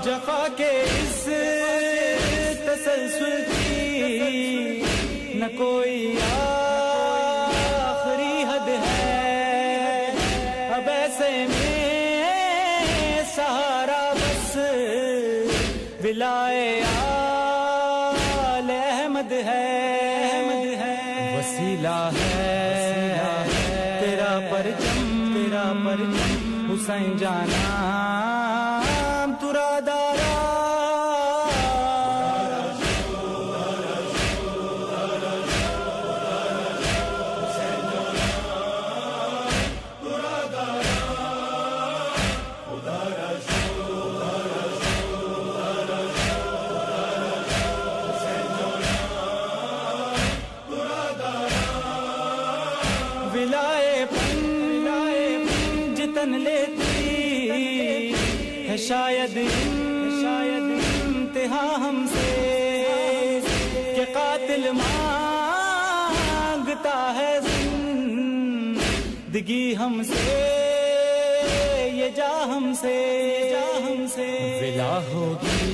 جفا کے اس تسلسل کی نہ کوئی آخری حد ہے، اب ایسے میں سہارا بس ولائے آل احمد ہے، وسیلہ ہے تیرا پرچم حسین جانا ترا دارا، ولائے پن جتن لیتی ہے شاید انتہا ہم سے، کہ قاتل مانگتا ہے زندگی ہم سے، یہ جا ہم سے ولا ہوگی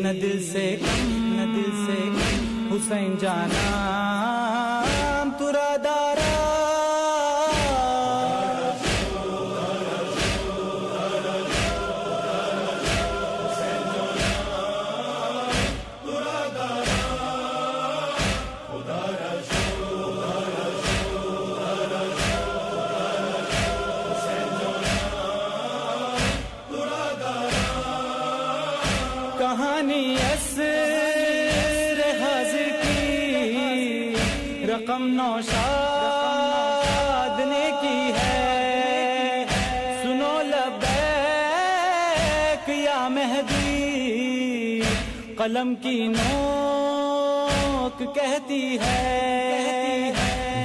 نہ دل سے کم حسین جانا ترا دارا، کہانی اسر حاضر کی رقم نوشاد نے کی ہے، سنو لبیک یا مہدی قلم کی نوک کہتی ہے،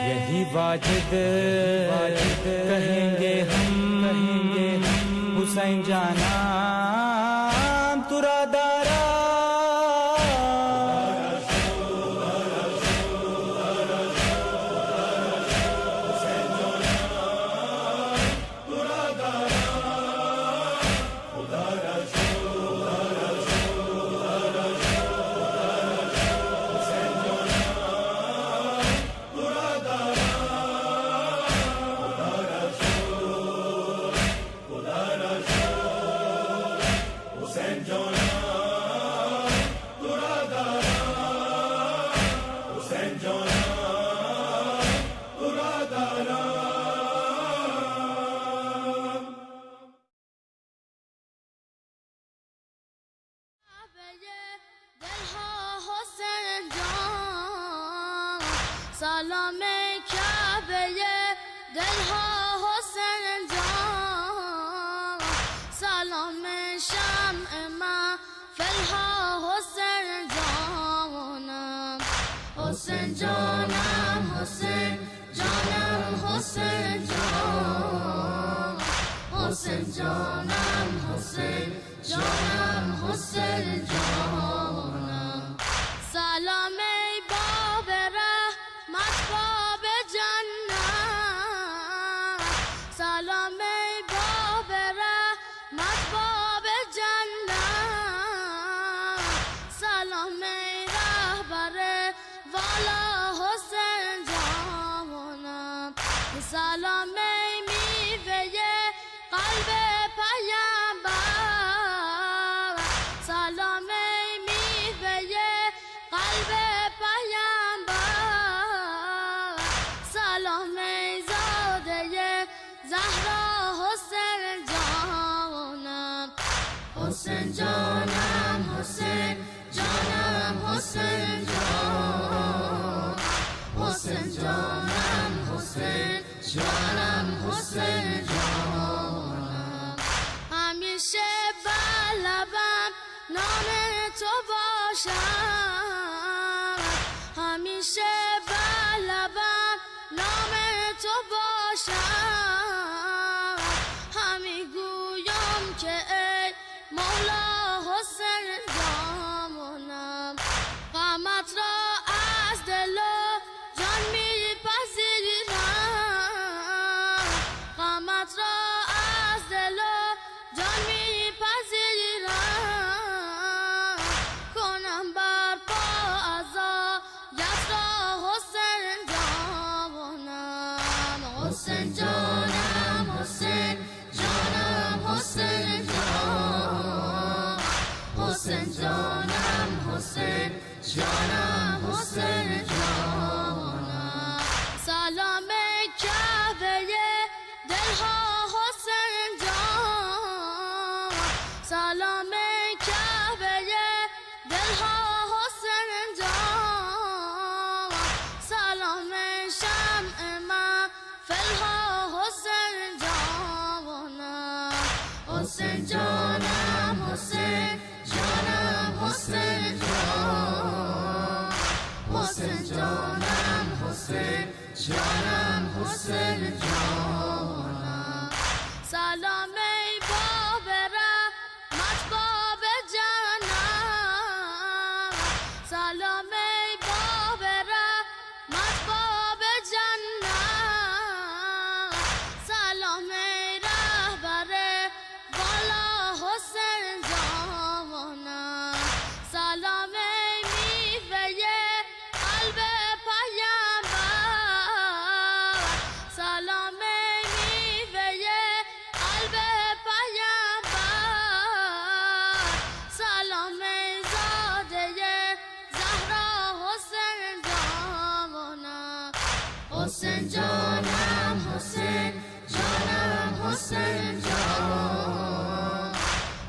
یہی واجد کہیں گے ہم حسین جانا ترا دارا، سلام کعبه دلها حسین جان، سلام شمع محفلها حسین جانم، حسین جانم حسین جانم حسین جان، حسین جانم حسین جانم حسین جانم، سلام باب رحمت باب جنت، سلام باب رحمت باب جنت، سلام رهبر والا حسین جانم، سلام میوه قلب پیامبر، سلام میوه قلب پیامبر، سلام زاده زهرا حسین جانم، حسین جانم حسین جانم حسین جان، حسین جانم حسین جانم حسین جانم، همیشه بر لبم نام تو باشم، همیشه بر لبم نام تو باشم، همی گویم که ای مولا حسین جانم، غمت جانم حسین جانم سلام کعبه دلها حسین جان سلام کعبه دلها حسین جان سلام شمع من فلها حسین جانم حسین جانم حسین جانم حسین جان حسین جانم حسین جانم حسین جانم سلام ای باب رحمت باب جانم سلام ای باب رحمت باب جانم سلام ای رهبر والا حسین جانم سلام ای میوه قلب پیامبر سلام ای میوه قلب پیامبر سلام ای زاده زهرا حسین جانم حسین جانم حسین جانم حسین جان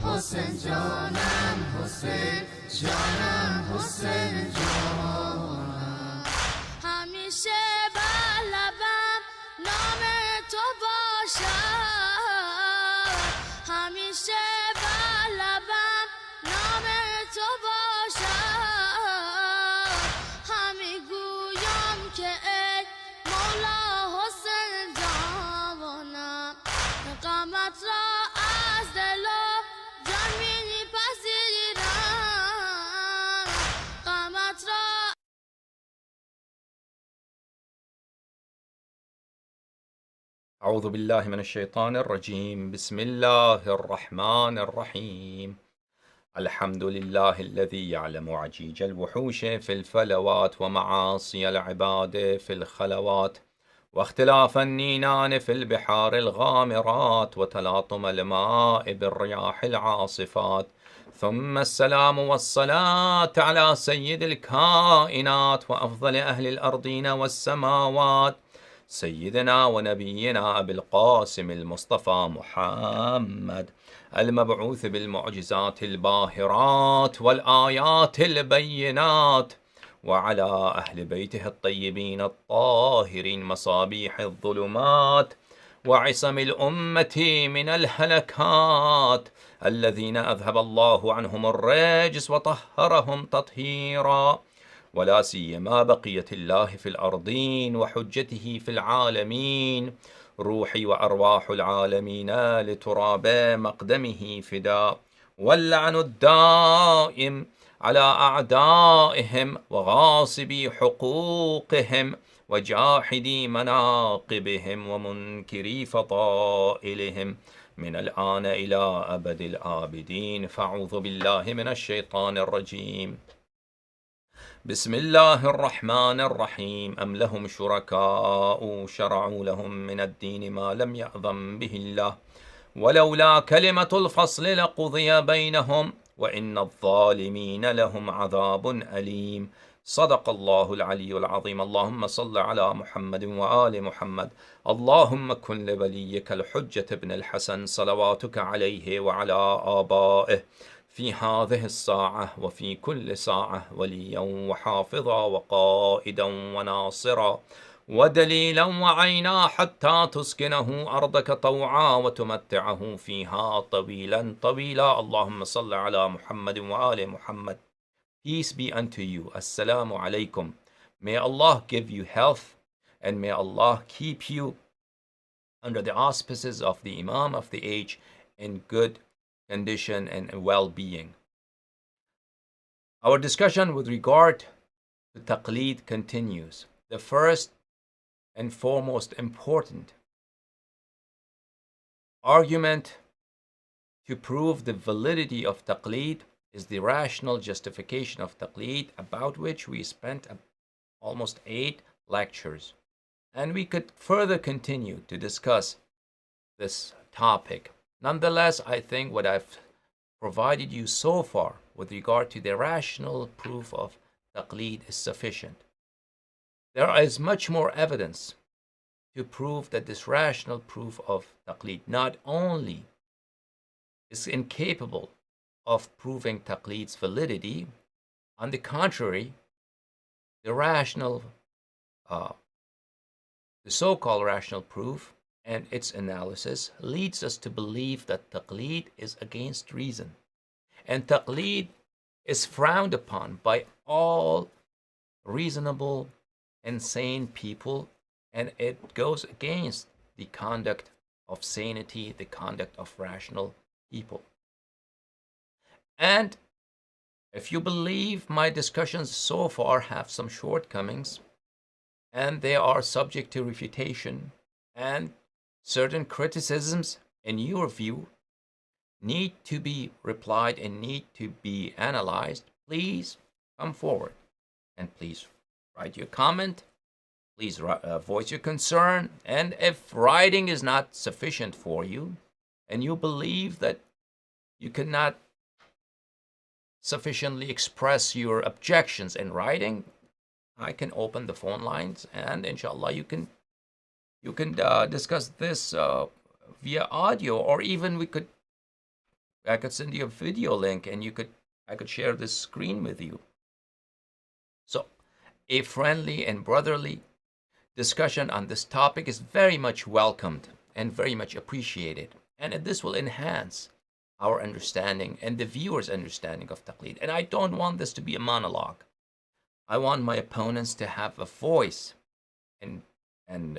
حسین جانم حسین جانم حسین جانم همیشه بر لبم نام تو باشد همیشه بر لبم نام تو باشد همی گویم که ای مولا حسین جانم قامت را از دل و جان میپذیرم قامت را أعوذ بالله من الشيطان الرجيم بسم الله الرحمن الرحيم الحمد لله الذي يعلم عجيج الوحوش في الفلوات ومعاصي العباد في الخلوات واختلاف النينان في البحار الغامرات وتلاطم الماء بالرياح العاصفات ثم السلام والصلاة على سيد الكائنات وأفضل أهل الأرضين والسماوات سيدنا ونبينا أبي القاسم المصطفى محمد المبعوث بالمعجزات الباهرات والآيات البينات وعلى أهل بيته الطيبين الطاهرين مصابيح الظلمات وعصم الأمة من الهلكات الذين أذهب الله عنهم الرجس وطهرهم تطهيرا ولا سيما بقية الله في الأرضين وحجته في العالمين روحي وأرواح العالمين لتراب مقدمه فداء واللعن الدائم على أعدائهم وغاصبي حقوقهم وجاحدي مناقبهم ومنكري فضائلهم من الآن إلى أبد الآبدين فأعوذ بالله من الشيطان الرجيم بسم الله الرحمن الرحيم أم لهم شركاء شرعوا لهم من الدين ما لم يأذن به الله ولولا كلمة الفصل لقضي بينهم وإن الظالمين لهم عذاب أليم صدق الله العلي العظيم اللهم صل على محمد وآل محمد اللهم كن لوليك الحجة ابن الحسن صلواتك عليه وعلى آبائه في هذه الساعة وفي كل ساعة وليا وحافظا وقائدا وناصرا ودليلا وعينا حتى تسكنه أرضك طوعا وتمتعه فيها طويلا طويلا اللهم صل على محمد وآل محمد. Peace be unto you. Assalamu alaikum. May Allah give you health and may Allah keep you under the auspices of the Imam of the age in good condition and well-being. Our discussion with regard to Taqlid continues. The first and foremost important argument to prove the validity of Taqlid is the rational justification of Taqlid, about which we spent almost 8 lectures. And we could further continue to discuss this topic. Nonetheless, I think what I've provided you so far with regard to the rational proof of taqlid is sufficient. There is much more evidence to prove that this rational proof of taqlid not only is incapable of proving taqlid's validity, on the contrary, the so-called rational proof and its analysis leads us to believe that taqlid is against reason, and taqlid is frowned upon by all reasonable and sane people, and it goes against the conduct of sanity, the conduct of rational people. And if you believe my discussions so far have some shortcomings, and they are subject to refutation, and certain criticisms, in your view, need to be replied and need to be analyzed, please come forward and please write your comment. Please voice your concern. And if writing is not sufficient for you, and you believe that you cannot sufficiently express your objections in writing, I can open the phone lines, and inshallah you can discuss this via audio, or even I could send you a video link, and I could share this screen with you. So a friendly and brotherly discussion on this topic is very much welcomed and very much appreciated, and this will enhance our understanding and the viewer's understanding of taqlid. And I don't want this to be a monologue. I want my opponents to have a voice in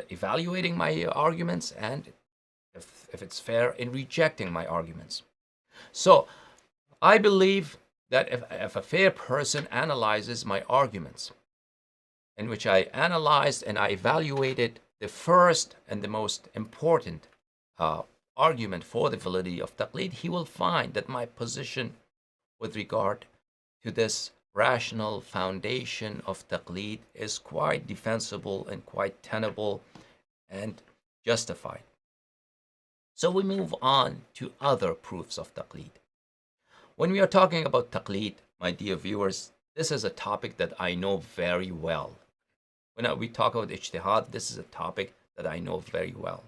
evaluating my arguments, and if it's fair, in rejecting my arguments. So I believe that if a fair person analyzes my arguments, in which I analyzed and I evaluated the first and the most important argument for the validity of taqlid, he will find that my position with regard to this rational foundation of taqlid is quite defensible and quite tenable and justified. So we move on to other proofs of taqlid. When we are talking about taqlid, my dear viewers, this is a topic that I know very well. When we talk about ijtihad, this is a topic that I know very well.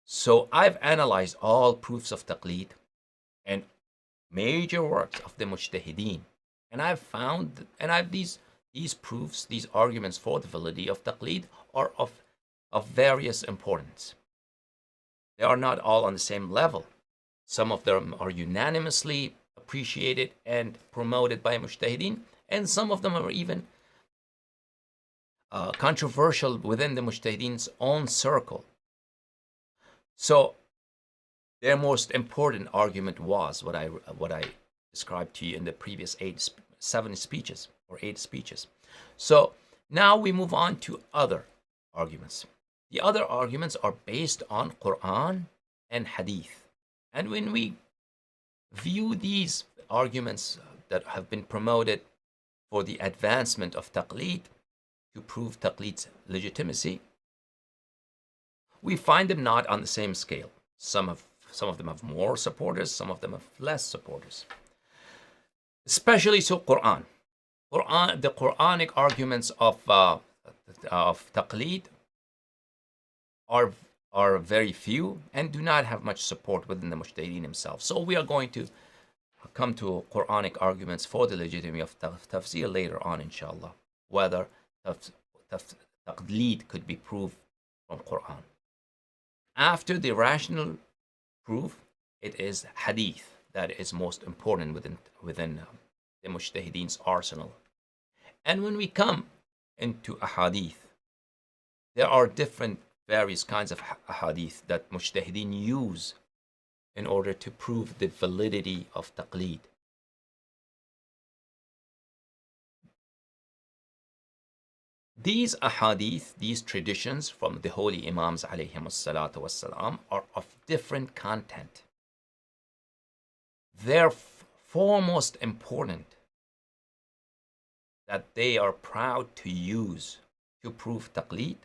So I've analyzed all proofs of taqlid and major works of the mujtahideen, and I've found, these proofs, these arguments for the validity of taqlid are of various importance. They are not all on the same level. Some of them are unanimously appreciated and promoted by mujtahideen, and some of them are even controversial within the mujtahideen's own circle. So their most important argument was what I described to you in the previous 8 speeches. So now we move on to other arguments. The other arguments are based on Quran and Hadith. And when we view these arguments that have been promoted for the advancement of taqlid, to prove taqlid's legitimacy, we find them not on the same scale. Some of them have more supporters, some of them have less supporters. Especially so the Quranic arguments of taqlid are very few and do not have much support within the mujtahideen themselves. So we are going to come to Quranic arguments for the legitimacy of tafsir later on, inshallah, whether taqlid could be proved from Quran. After the rational proof, it is hadith that is most important within the mujtahideen's arsenal. And when we come into ahadith, there are various kinds of ahadith that mujtahideen use in order to prove the validity of taqlid. These ahadith, these traditions from the holy imams alayhim as-salatu was-salam, are of different content. They're foremost important that they are proud to use to prove taqlid,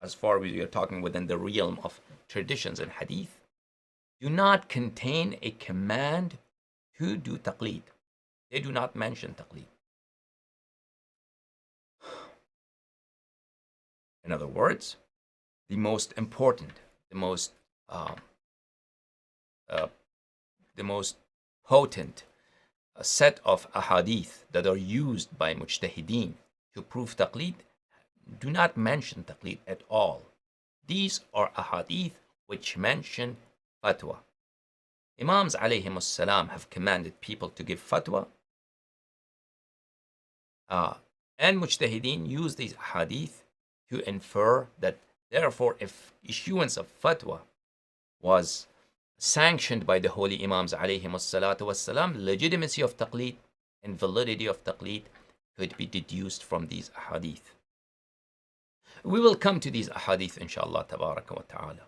as far as we are talking within the realm of traditions and hadith, do not contain a command to do taqlid. They do not mention taqlid. In other words, the most important, uh, the most potent set of ahadith that are used by mujtahideen to prove taqlid do not mention taqlid at all. These are ahadith which mention fatwa. Imams alayhim salam have commanded people to give fatwa, and mujtahideen use these ahadith to infer that therefore if issuance of fatwa was sanctioned by the holy Imams alayhim salatu wassalam, legitimacy of taqlid and validity of taqlid could be deduced from these ahadith. We will come to these ahadith inshallah tabaraka wa ta'ala.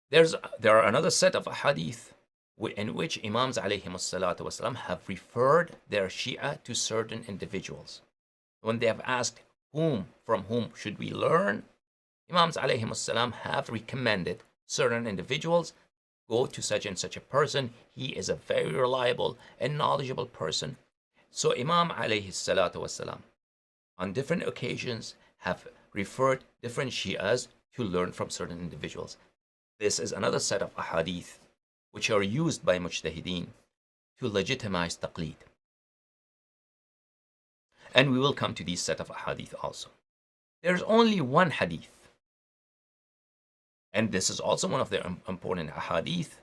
There are another set of ahadith in which Imams alayhim salatu wassalam have referred their Shia to certain individuals. When they have asked from whom should we learn, Imams alayhim salam have recommended certain individuals, go to such and such a person, he is a very reliable and knowledgeable person. So Imam alayhi salatu wasalam on different occasions have referred different Shias to learn from certain individuals. This is another set of ahadith which are used by mujtahideen to legitimize taqlid. And we will come to these set of ahadith also. There's only one hadith, and this is also one of the important ahadith,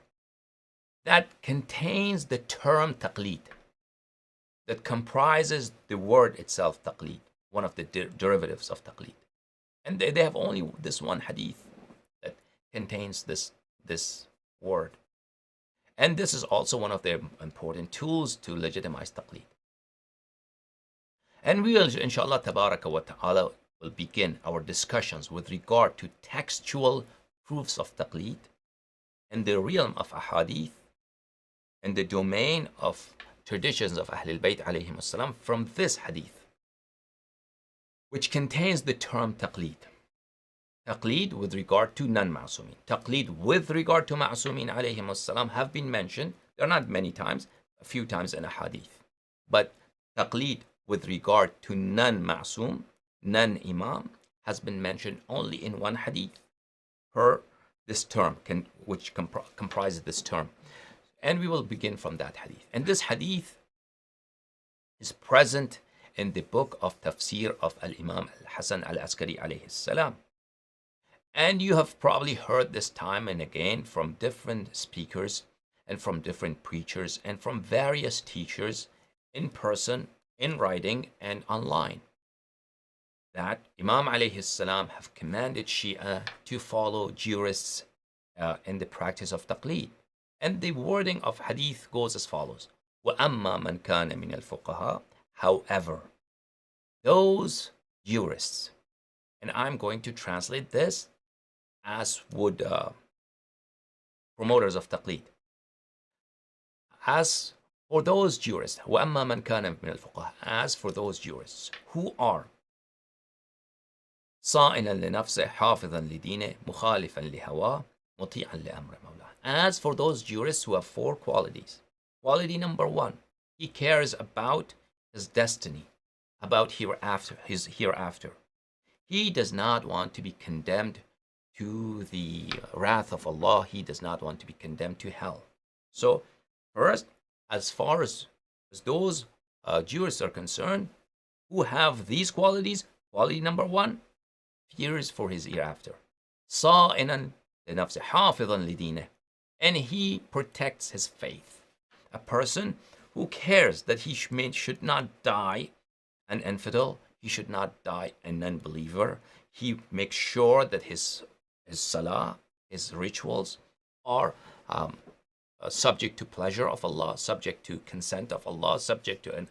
that contains the term taqlid, that comprises the word itself, taqlid, one of the derivatives of taqlid. And they have only this one hadith that contains this word. And this is also one of their important tools to legitimize taqlid. And we will, inshallah tabaraka wa ta'ala, will begin our discussions with regard to textual proofs of taqlid in the realm of ahadith, in the domain of traditions of Ahlul Bayt alayhim salam, from this hadith, which contains the term taqlid. Taqlid with regard to non-ma'sumin. Taqlid with regard to ma'sumin alayhim salam have been mentioned. They're not many times, a few times in a hadith. But taqlid with regard to non-ma'sum, non-imam, has been mentioned only in one hadith per this term, which comprises this term. And we will begin from that hadith. And this hadith is present in the book of tafsir of Al-Imam Al-Hasan Al-Askari alayhi salam. And you have probably heard this time and again from different speakers and from different preachers and from various teachers in person, in writing, and online, that Imam alayhi salam have commanded Shia to follow jurists in the practice of taqlid. And the wording of hadith goes as follows: وَأَمَّا مَنْ كَانَ مِنَ الْفُقَهَاءِ. However, those jurists, and I'm going to translate this as would promoters of taqlid. As for those jurists, وَأَمَّا مَنْ كَانَ مِنَ الْفُقَهَاءِ, as for those jurists who are صَائِنًا لِنَفْسِهِ حَافِظًا لِدِينِهِ مُخَالِفًا لِهَوَاهِ مُطِيعًا لِأَمْرِ مَوْلَاهِ. As for those jurists who have 4 qualities. Quality number 1, he cares about his destiny, about his hereafter. He does not want to be condemned to the wrath of Allah. He does not want to be condemned to hell. So first, as far as those jurists are concerned who have these qualities, quality number 1, fears for his hereafter. صَائِنًا لِنَفْسِهِ حَافِظًا لِدِينِهِ, and he protects his faith. A person who cares that he should not die an infidel, he should not die a non-believer. He makes sure that his salah, his rituals are subject to pleasure of Allah, subject to consent of Allah, subject to an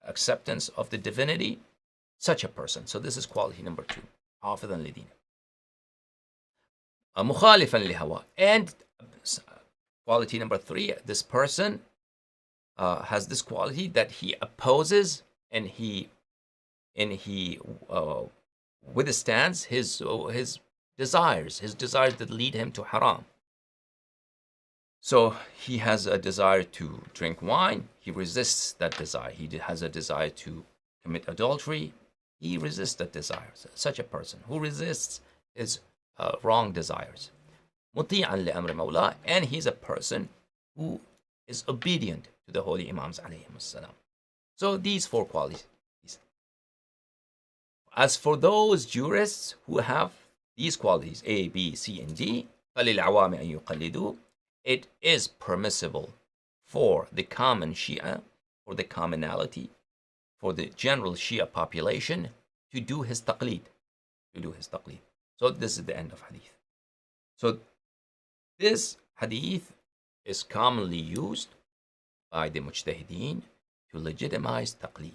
acceptance of the divinity. Such a person. So this is quality number 2. حافظا لدينه. مخالفا لهواه. And quality number 3, this person has this quality that he opposes and he withstands his desires that lead him to haram. So he has a desire to drink wine, he resists that desire. He has a desire to commit adultery, He resists the desires. Such a person who resists his wrong desires. مطيعا لأمر مولاه, and he's a person who is obedient to the holy Imams alayhim salam. So these four qualities. As for those jurists who have these qualities, A, B, C, and D, فَلِلْعَوَامِ أَن يُقَلِّدُوا, it is permissible for the common Shia, for the commonality, for the general Shia population to do his taqlid. So this is the end of hadith. So this hadith is commonly used by the mujtahideen to legitimize taqlid.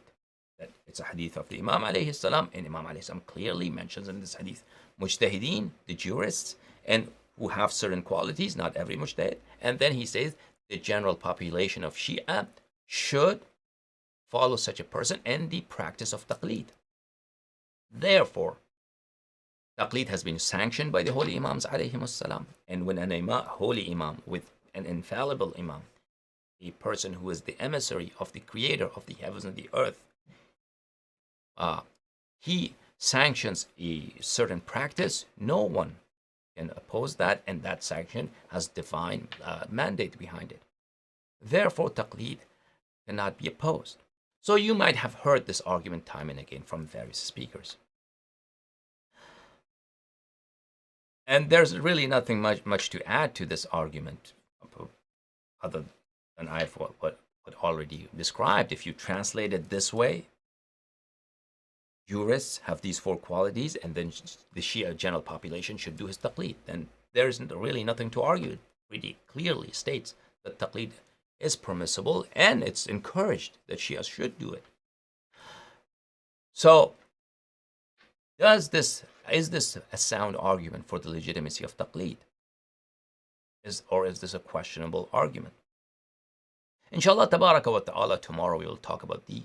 That it's a hadith of the Imam alayhi salam, and Imam alayhi salam clearly mentions in this hadith mujtahideen, the jurists, and who have certain qualities, not every mujtahid. And then he says the general population of Shia should follow such a person and the practice of taqlid. Therefore, taqlid has been sanctioned by the holy Imams alayhim salam. And when holy Imam with an infallible Imam, a person who is the emissary of the creator of the heavens and the earth, he sanctions a certain practice, no one can oppose that, and that sanction has divine mandate behind it. Therefore, taqlid cannot be opposed. So you might have heard this argument time and again from various speakers. And there's really nothing much to add to this argument other than I've already described. If you translate it this way, jurists have these four qualities, and then the Shia general population should do his taqlid. Then there isn't really nothing to argue. It really clearly states that taqlid is permissible, and it's encouraged that Shia should do it. So, is this a sound argument for the legitimacy of taqlid? Or is this a questionable argument? Inshallah, tabaraka wa ta'ala, tomorrow we will talk about the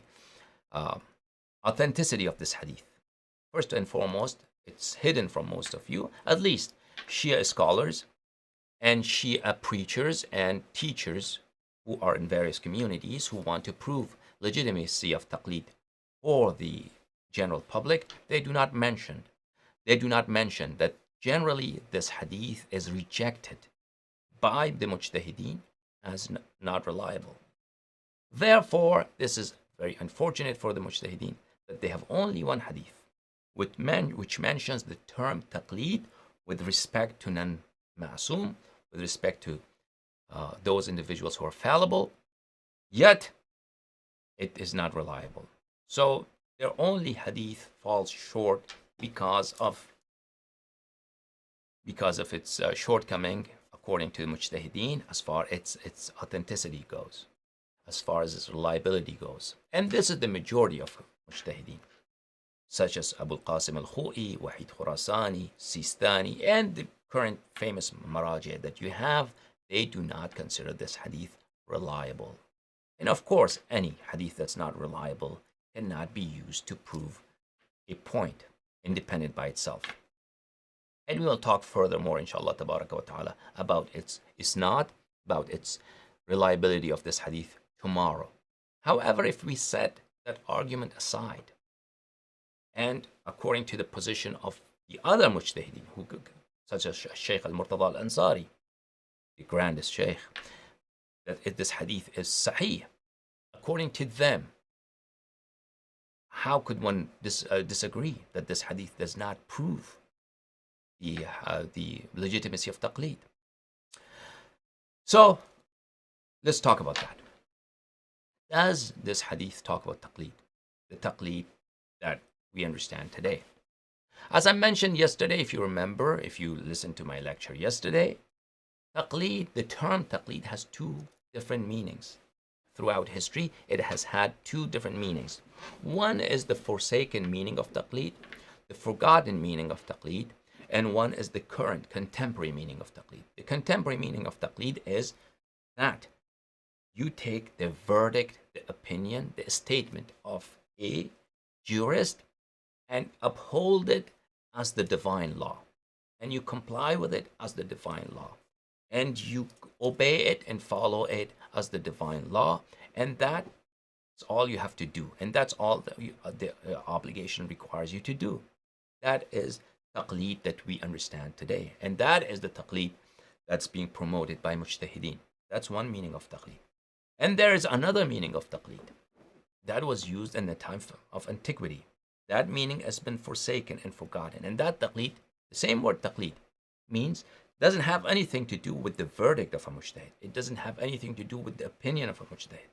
authenticity of this hadith. First and foremost, it's hidden from most of you, at least Shia scholars and Shia preachers and teachers who are in various communities who want to prove legitimacy of taqlid for the general public. They do not mention that generally this hadith is rejected by the mujtahideen as not reliable. Therefore, this is very unfortunate for the mujtahideen that they have only one hadith which mentions the term taqlid with respect to non-ma'soom, with respect to those individuals who are fallible, yet it is not reliable. So their only hadith falls short because of its shortcoming according to the mujtahideen as far as its authenticity goes, as far as its reliability goes. And this is the majority of mujtahideen, such as Abu al-Qasim al-Khu'i, Wahid Khurasani, Sistani, and the current famous maraji that you have. They do not consider this hadith reliable. And of course, any hadith that's not reliable cannot be used to prove a point independent by itself. And we will talk furthermore, inshallah, tabaraka wa ta'ala, about its isnad, about its reliability of this hadith tomorrow. However, if we set that argument aside, and according to the position of the other mujtahideen, such as Shaykh al-Murtada al-Ansari, the grandest Shaykh, that this hadith is sahih, according to them, how could one disagree that this hadith does not prove the legitimacy of taqlid? So, let's talk about that. Does this hadith talk about taqlid? The taqlid that we understand today. As I mentioned yesterday, if you remember, if you listened to my lecture yesterday, taqlid, the term taqlid has two different meanings. Throughout history, it has had two different meanings. One is the forsaken meaning of taqlid, the forgotten meaning of taqlid, and one is the current contemporary meaning of taqlid. The contemporary meaning of taqlid is that you take the verdict, the opinion, the statement of a jurist and uphold it as the divine law, and you comply with it as the divine law, and you obey it and follow it as the divine law, and that It's all you have to do, and that's all the obligation requires you to do. That is taqlid that we understand today, and that is the taqlid that's being promoted by mujtahideen. That's one meaning of taqlid. And there is another meaning of taqlid that was used in the time of antiquity. That meaning has been forsaken and forgotten. And that taqlid, the same word taqlid, means doesn't have anything to do with the verdict of a mujtahid. It doesn't have anything to do with the opinion of a mujtahid.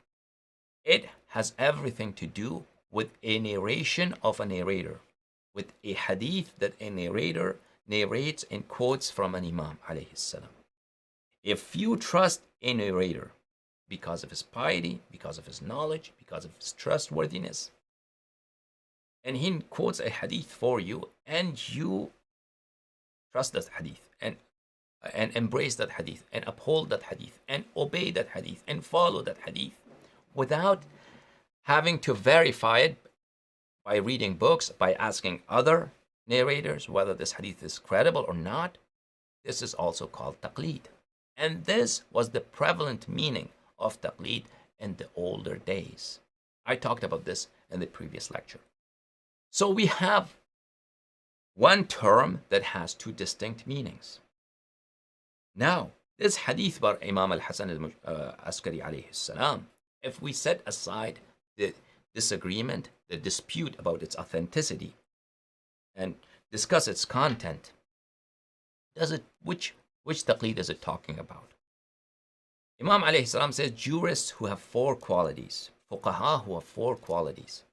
It has everything to do with a narration of a narrator, with a hadith that a narrator narrates and quotes from an imam alayhi salam. If you trust a narrator because of his piety, because of his knowledge, because of his trustworthiness, and he quotes a hadith for you, and you trust that hadith and embrace that hadith and uphold that hadith and obey that hadith and follow that hadith without having to verify it by reading books, by asking other narrators whether this hadith is credible or not, this is also called taqlid. And this was the prevalent meaning of taqlid in the older days. I talked about this in the previous lecture. So we have one term that has two distinct meanings. Now, this hadith by Imam al-Hasan al-Askari alayhi salam, if we set aside the disagreement, the dispute about its authenticity, and discuss its content, which taqlid is it talking about? Imam alayhi salam says jurists who have four qualities, fuqaha who have four qualities.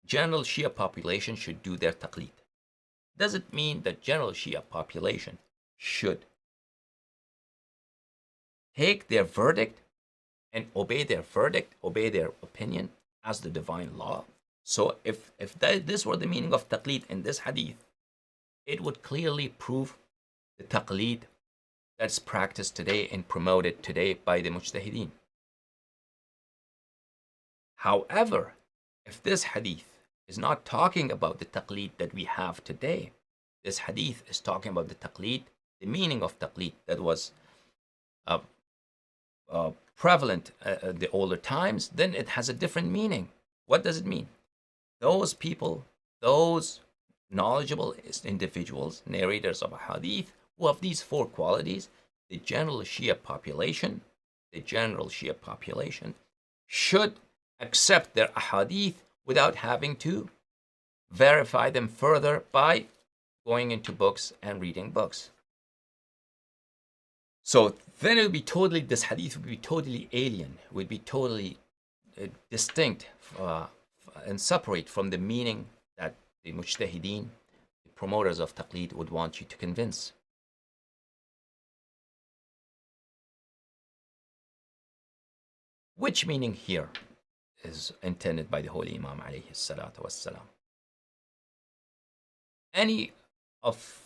General Shia population should do their taqlid. Does it mean that general Shia population should take their verdict and obey their verdict, obey their opinion as the divine law? So if this were the meaning of taqlid in this hadith, it would clearly prove the taqlid that's practiced today and promoted today by the mujtahideen. However, if this hadith is not talking about the taqlid that we have today, this hadith is talking about the taqlid, the meaning of taqlid that was prevalent in the older times, then it has a different meaning. What does it mean? Those people, those knowledgeable individuals, narrators of a hadith, who have these four qualities, the general Shia population should accept their ahadith without having to verify them further by going into books and reading books. So then it would be totally, this hadith would be totally alien, would be totally distinct and separate from the meaning that the mujtahideen, the promoters of taqlid, would want you to convince. Which meaning here is intended by the Holy Imam alayhi salatu wassalam? Any of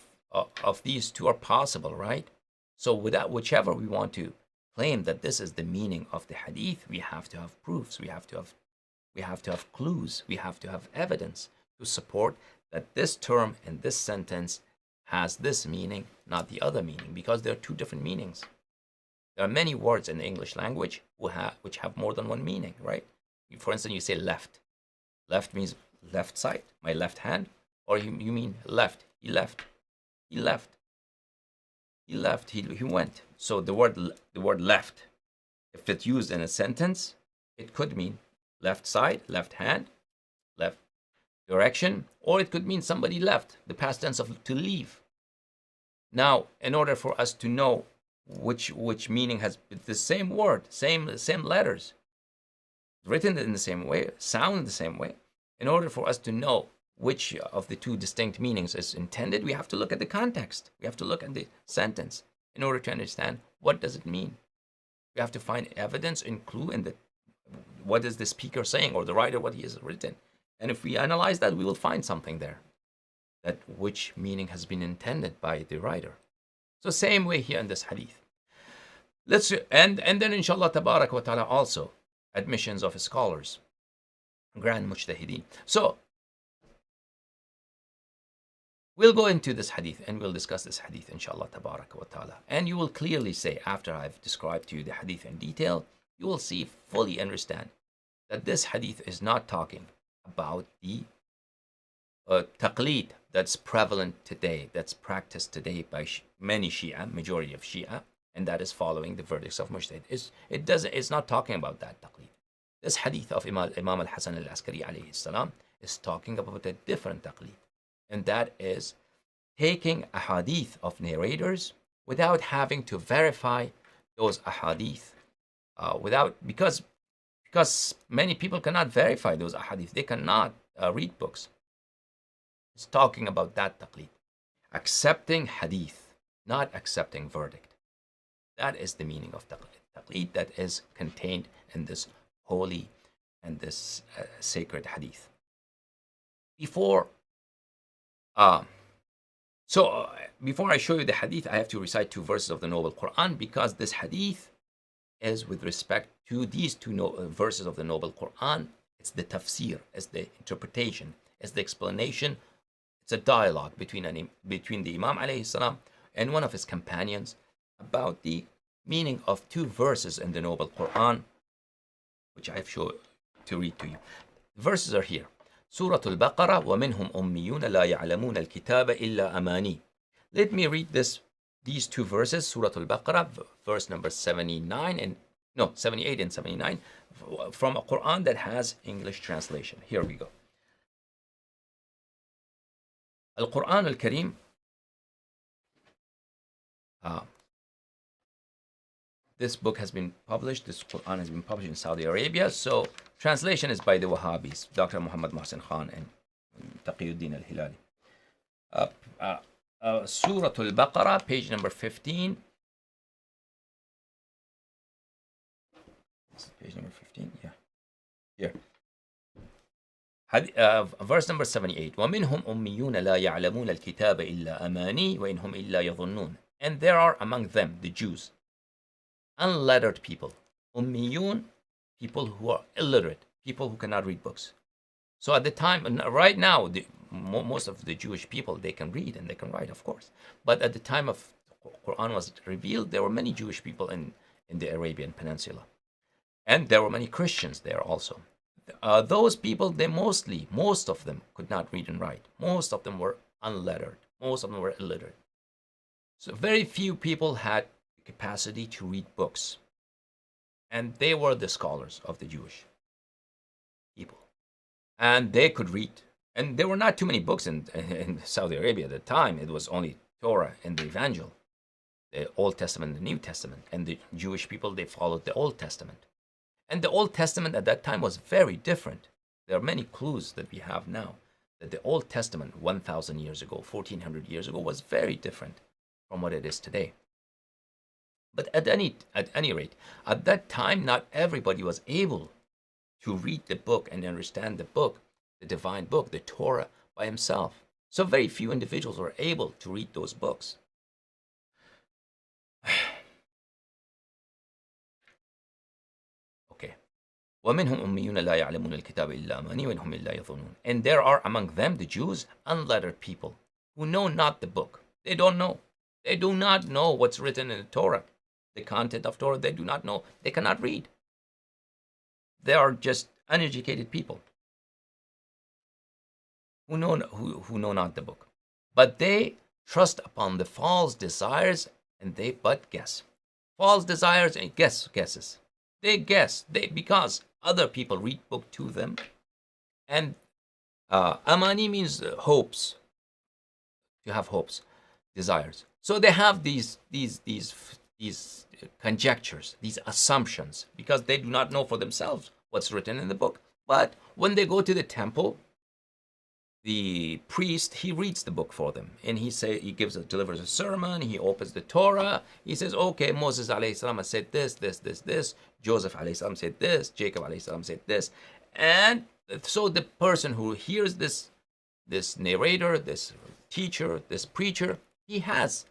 these two are possible, right? So without whichever we want to claim that this is the meaning of the hadith, we have to have proofs, we have to have clues, we have to have evidence to support that this term and this sentence has this meaning, not the other meaning, because there are two different meanings. There are many words in the English language which have more than one meaning, right? For instance, you say left. Left means left side, my left hand, or you mean left. He left. He left. He left. He went. So the word left, if it's used in a sentence, it could mean left side, left hand, left direction, or it could mean somebody left, the past tense of to leave. Now, in order for us to know which meaning has the same word, same letters, written in the same way, sound the same way, in order for us to know which of the two distinct meanings is intended, we have to look at the context. We have to look at the sentence in order to understand what does it mean. We have to find evidence and clue in what is the speaker saying or the writer, what he has written. And if we analyze that, we will find something there, that which meaning has been intended by the writer. So same way here in this hadith. And then inshallah tabarak wa ta'ala also admissions of scholars, grand mujtahideen. So we'll go into this hadith and we'll discuss this hadith inshallah tabarak wa ta'ala. And you will clearly say, after I've described to you the hadith in detail, you will see, fully understand that this hadith is not talking about the taqlid that's prevalent today, that's practiced today by many Shia, majority of Shia, and that is following the verdicts of Mujtahid. It's not talking about that taqlid. This hadith of Imam al-Hasan al-Askari alayhi salam is talking about a different taqlid, and that is taking ahadith of narrators without having to verify those ahadith, because many people cannot verify those ahadith. They cannot read books. It's talking about that taqlid. Accepting hadith, not accepting verdict. That is the meaning of taqlid. Taqlid that is contained in this holy and this sacred hadith. Before I show you the hadith, I have to recite 2 verses of the Noble Quran, because this hadith is with respect to these 2 verses of the Noble Quran. It's the tafsir, it's the interpretation, it's the explanation. It's a dialogue between the Imam alayhi salam and one of his companions about the meaning of 2 verses in the Noble Quran, which I have shown to read to you. The verses are here. Surah Al-Baqarah, وَمِنْهُمْ أُمِّيُّونَ لَا يَعْلَمُونَ الْكِتَابَ إِلَّا أَمَانِي. Let me read these 2 verses, Surah Al-Baqarah, verse number 78 and 79, from a Quran that has English translation. Here we go. Al-Quran al-Kareem, this book has been published, this Quran has been published in Saudi Arabia. So translation is by the Wahhabis, Dr. Muhammad Mohsin Khan and Taqiyuddin al-Hilali. Surah Al-Baqarah, page number 15. Page number 15, yeah. Here. Verse number 78. وَمِنْهُمْ أُمِّيُّونَ لَا يَعْلَمُونَ الْكِتَابَ إِلَّا أَمَانِي وَإِنْهُمْ إِلَّا يَظُنُّونَ. And there are among them, the Jews, unlettered people. Ummiyun, people who are illiterate, people who cannot read books. So at the time, right now, most of the Jewish people, they can read and they can write, of course. But at the time of Quran was revealed, there were many Jewish people in the Arabian Peninsula. And there were many Christians there also. Those people, most of them could not read and write. Most of them were unlettered. Most of them were illiterate. So very few people had the capacity to read books. And they were the scholars of the Jewish people. And they could read. And there were not too many books in Saudi Arabia at the time. It was only Torah and the Evangel, the Old Testament and the New Testament. And the Jewish people, they followed the Old Testament. And the Old Testament at that time was very different. There are many clues that we have now that the Old Testament 1,000 years ago, 1,400 years ago, was very different from what it is today. But at any rate, at that time, not everybody was able to read the book and understand the book, the divine book, the Torah, by himself. So very few individuals were able to read those books. Okay. وَمِنْهُمْ أُمِّيُّونَ لَا يَعْلَمُونَ الْكِتَابَ إِلَّا أَمَانِي وَإِنْهُمْ إِلَّا يَظُنُّونَ. And there are among them, the Jews, unlettered people who know not the book. They don't know. They do not know what's written in the Torah. The content of Torah, they do not know. They cannot read. They are just uneducated people who know not the book. But they trust upon the false desires and they but guess. False desires and guesses. They guess because other people read book to them. And amani means hopes. You have hopes, desires. So they have these conjectures, these assumptions, because they do not know for themselves what's written in the book. But when they go to the temple, the priest, he reads the book for them, and he delivers a sermon. He opens the Torah. He says, "Okay, Moses alayhi salam said this. Joseph alayhi salam said this. Jacob alayhi salam said this." And so the person who hears this narrator, this teacher, this preacher, he has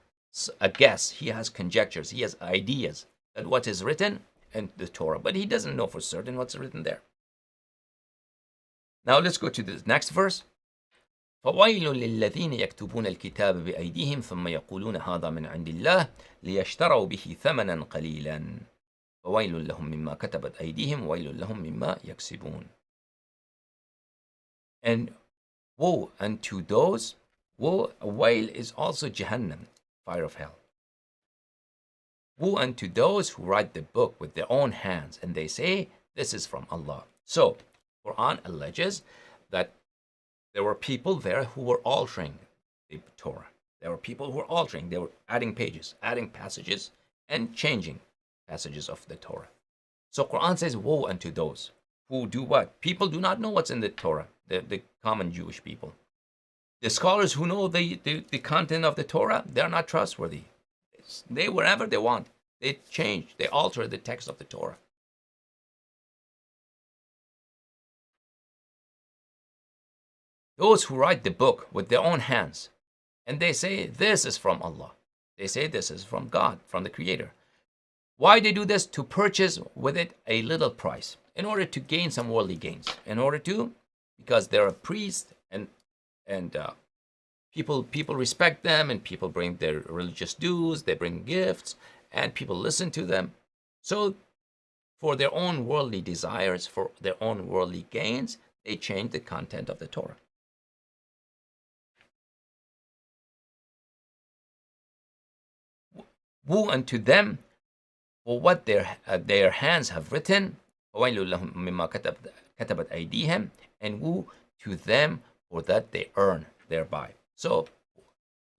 a guess. He has conjectures. He has ideas that what is written in the Torah, but he doesn't know for certain what's written there. Now let's go to the next verse. فَوَيْلٌ لِلَّذِينَ يَكْتُبُونَ الْكِتَابَ بِأَيْدِيهِمْ ثُمَّ يَقُولُونَ هَذَا مِنْ عِنْدِ اللَّهِ لِيَشْتَرَوْا بِهِ ثَمَنًا قَلِيلًا وَوَيْلٌ لَهُم مِّمَّا كَتَبَتْ أَيْدِيهِمْ وَوَيْلٌ لَهُم مِّمَّا يَكْسِبُونَ. And woe unto those, woe, wail is also Jahannam, fire of hell. Woe unto those who write the book with their own hands, and they say, this is from Allah. So, Quran alleges that there were people there who were altering the Torah. There were people who were altering, they were adding pages, adding passages, and changing passages of the Torah. So Quran says, woe unto those who do what? People do not know what's in the Torah, the common Jewish people. The scholars who know the content of the Torah, they're not trustworthy. They, wherever they want, they change, they alter the text of the Torah. Those who write the book with their own hands, and they say, this is from Allah. They say this is from God, from the Creator. Why they do this? To purchase with it a little price, in order to gain some worldly gains. In order to, because they're a priest, and people respect them, and people bring their religious dues, they bring gifts, and people listen to them. So for their own worldly desires, for their own worldly gains, they change the content of the Torah. Woe unto them for what their hands have written, وَوَيْلٌ لَهُم مِّمَّا كَتَبَتْ أَيْدِيهِمْ, and woe to them for that they earn thereby. So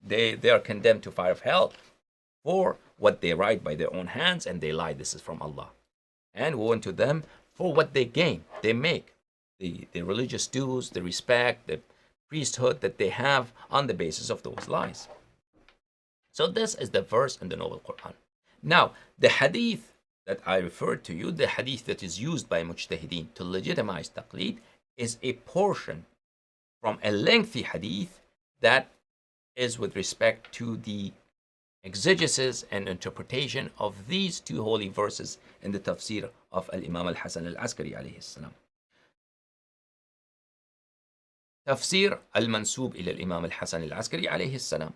they are condemned to fire of hell for what they write by their own hands, and they lie, this is from Allah. And woe unto them for what they gain, they make, the religious dues, the respect, the priesthood that they have on the basis of those lies. So this is the verse in the Noble Quran. Now, the hadith that I referred to you, the hadith that is used by mujtahideen to legitimize taqlid, is a portion from a lengthy hadith that is with respect to the exegesis and interpretation of these two holy verses in the tafsir of Al-Imam Al-Hasan Al-Askari alayhi salam. Tafsir Al-Mansub ila Al-Imam Al-Hasan Al-Askari alayhi salam,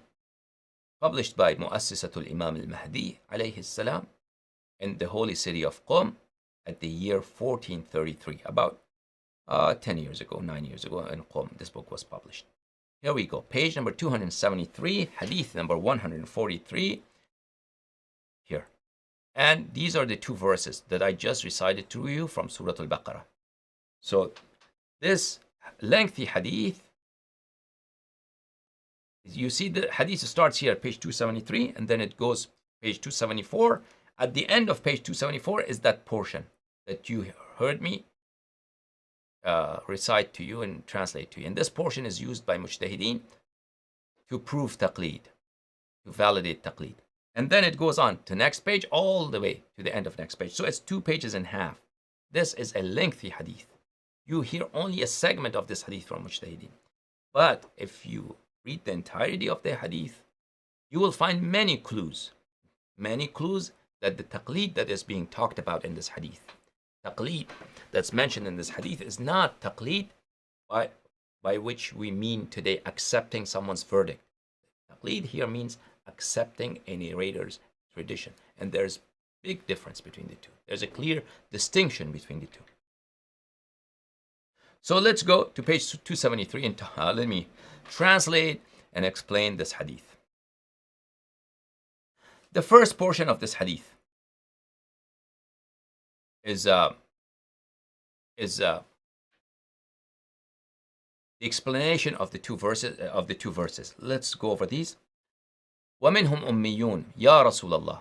published by Mu'assisatul Imam Al-Mahdi alayhi salam in the holy city of Qom at the year 1433, about 10 years ago, 9 years ago in Qom, this book was published. Here we go, page number 273, hadith number 143, here. And these are the two verses that I just recited to you from Surah Al-Baqarah. So this lengthy hadith, you see the hadith starts here at page 273, and then it goes page 274. At the end of page 274 is that portion that you heard me recite to you and translate to you. And this portion is used by mujtahideen to prove taqlid, to validate taqlid. And then it goes on to next page all the way to the end of next page. So it's 2 pages and a half. This is a lengthy hadith. You hear only a segment of this hadith from mujtahideen. But if you read the entirety of the hadith, you will find many clues that the taqlid that is being talked about in this hadith, taqlid that's mentioned in this hadith, is not taqlid by which we mean today accepting someone's verdict. Taqlid here means accepting a narrator's tradition, and there's big difference between the two. There's a clear distinction between the two. So let's go to page 273 and let me translate and explain this hadith. The first portion of this hadith is the explanation of the two verses. Let's go over these. وَمِنْهُمْ أُمِّيُّونَ يَا رَسُولَ اللَّهِ.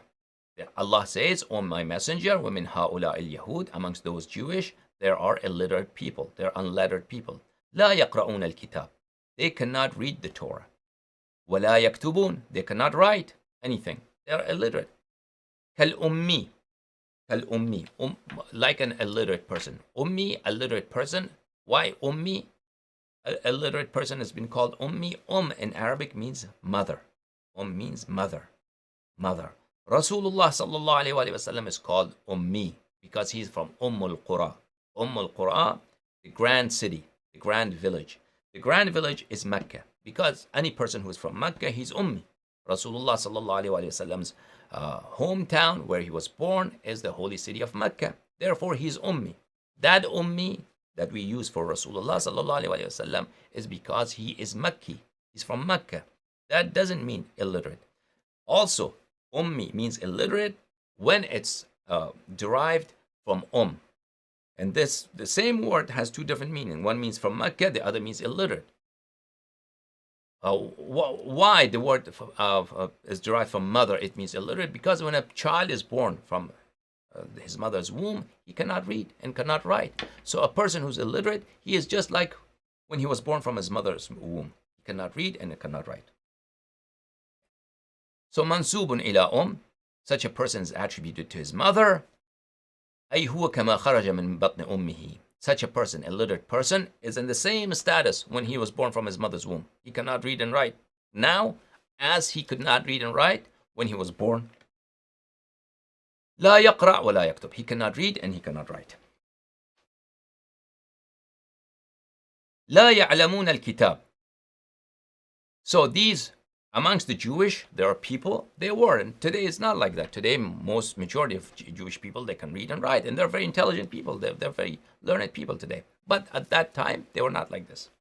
Allah says, O my messenger, وَمِنْ هَؤُلَاءِ الْيَهُودِ, amongst those Jewish, there are illiterate people, they're unlettered people. لَا يَقْرَؤُونَ الْكِتَابِ. They cannot read the Torah. وَلَا يَكْتُبُونَ. They cannot write anything. They're illiterate. كَالْأُمِّي. كَالْأُمِّي. Like an illiterate person. Ummi, illiterate person. Why ummi? Illiterate person has been called ummi. In Arabic means mother. Means mother. Mother. Rasulullah sallallahu alayhi wa sallam is called ummi because he's from Ummul Qura. Ummul Qura, the grand city, the grand village. The grand village is Mecca, because any person who is from Mecca, he's ummi. Rasulullah sallallahu alayhi wa sallam's hometown where he was born is the holy city of Mecca. Therefore, he's Ummi. That Ummi that we use for Rasulullah sallallahu alaihi wasallam is because he is Makki. He's from Mecca. That doesn't mean illiterate. Also, Ummi means illiterate when it's derived from And the same word has two different meanings. One means from Mecca, the other means illiterate. Why the word is derived from mother, it means illiterate? Because when a child is born from his mother's womb, he cannot read and cannot write. So a person who's illiterate, he is just like when he was born from his mother's womb. He cannot read and he cannot write. So mansubun ila such a person is attributed to his mother. أي هو كما خرج من بطن أمه. Such a person, a literate person, is in the same status when he was born from his mother's womb. He cannot read and write now as he could not read and write when he was born. لا يقرأ ولا يكتب. He cannot read and he cannot write. لا يعلمون الكتاب. So these, amongst the Jewish, there are people, they weren't. Today it's not like that. Today, majority of Jewish people, they can read and write, and they're very intelligent people. They're very learned people today. But at that time, they were not like this.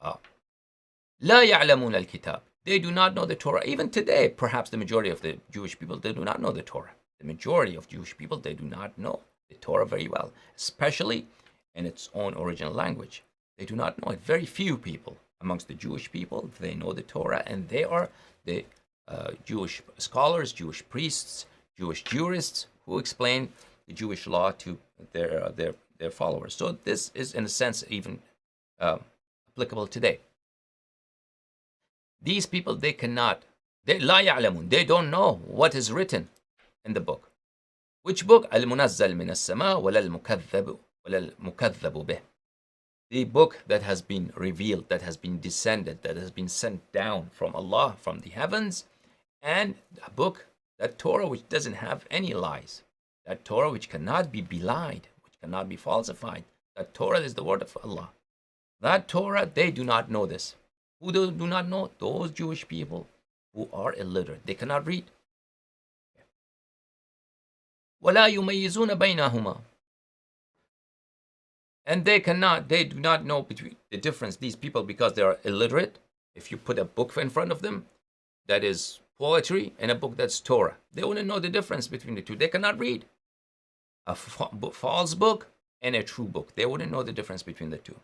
لا يعلمون الكتاب. They do not know the Torah. Even today, perhaps the majority of the Jewish people, they do not know the Torah. The majority of Jewish people, they do not know the Torah very well, especially in its own original language. They do not know it. Very few people amongst the Jewish people, they know the Torah, and they are the Jewish scholars, Jewish priests, Jewish jurists who explain the Jewish law to their followers. So this is, in a sense, even applicable today. These people, they cannot, لا يعلمون, they don't know what is written in the book. Which book? المنزل من السماء ولا المكذب به. The book that has been revealed, that has been descended, that has been sent down from Allah, from the heavens, and a book, that Torah which doesn't have any lies, that Torah which cannot be belied, which cannot be falsified. That Torah is the word of Allah. That Torah, they do not know this. Who do not know? Those Jewish people who are illiterate. They cannot read. وَلَا يُمَيِّزُونَ بَيْنَهُمَا. And they do not know between the difference, these people, because they are illiterate. If you put a book in front of them that is poetry and a book that's Torah, they wouldn't know the difference between the two. They cannot read. A false book and a true book, they wouldn't know the difference between the two.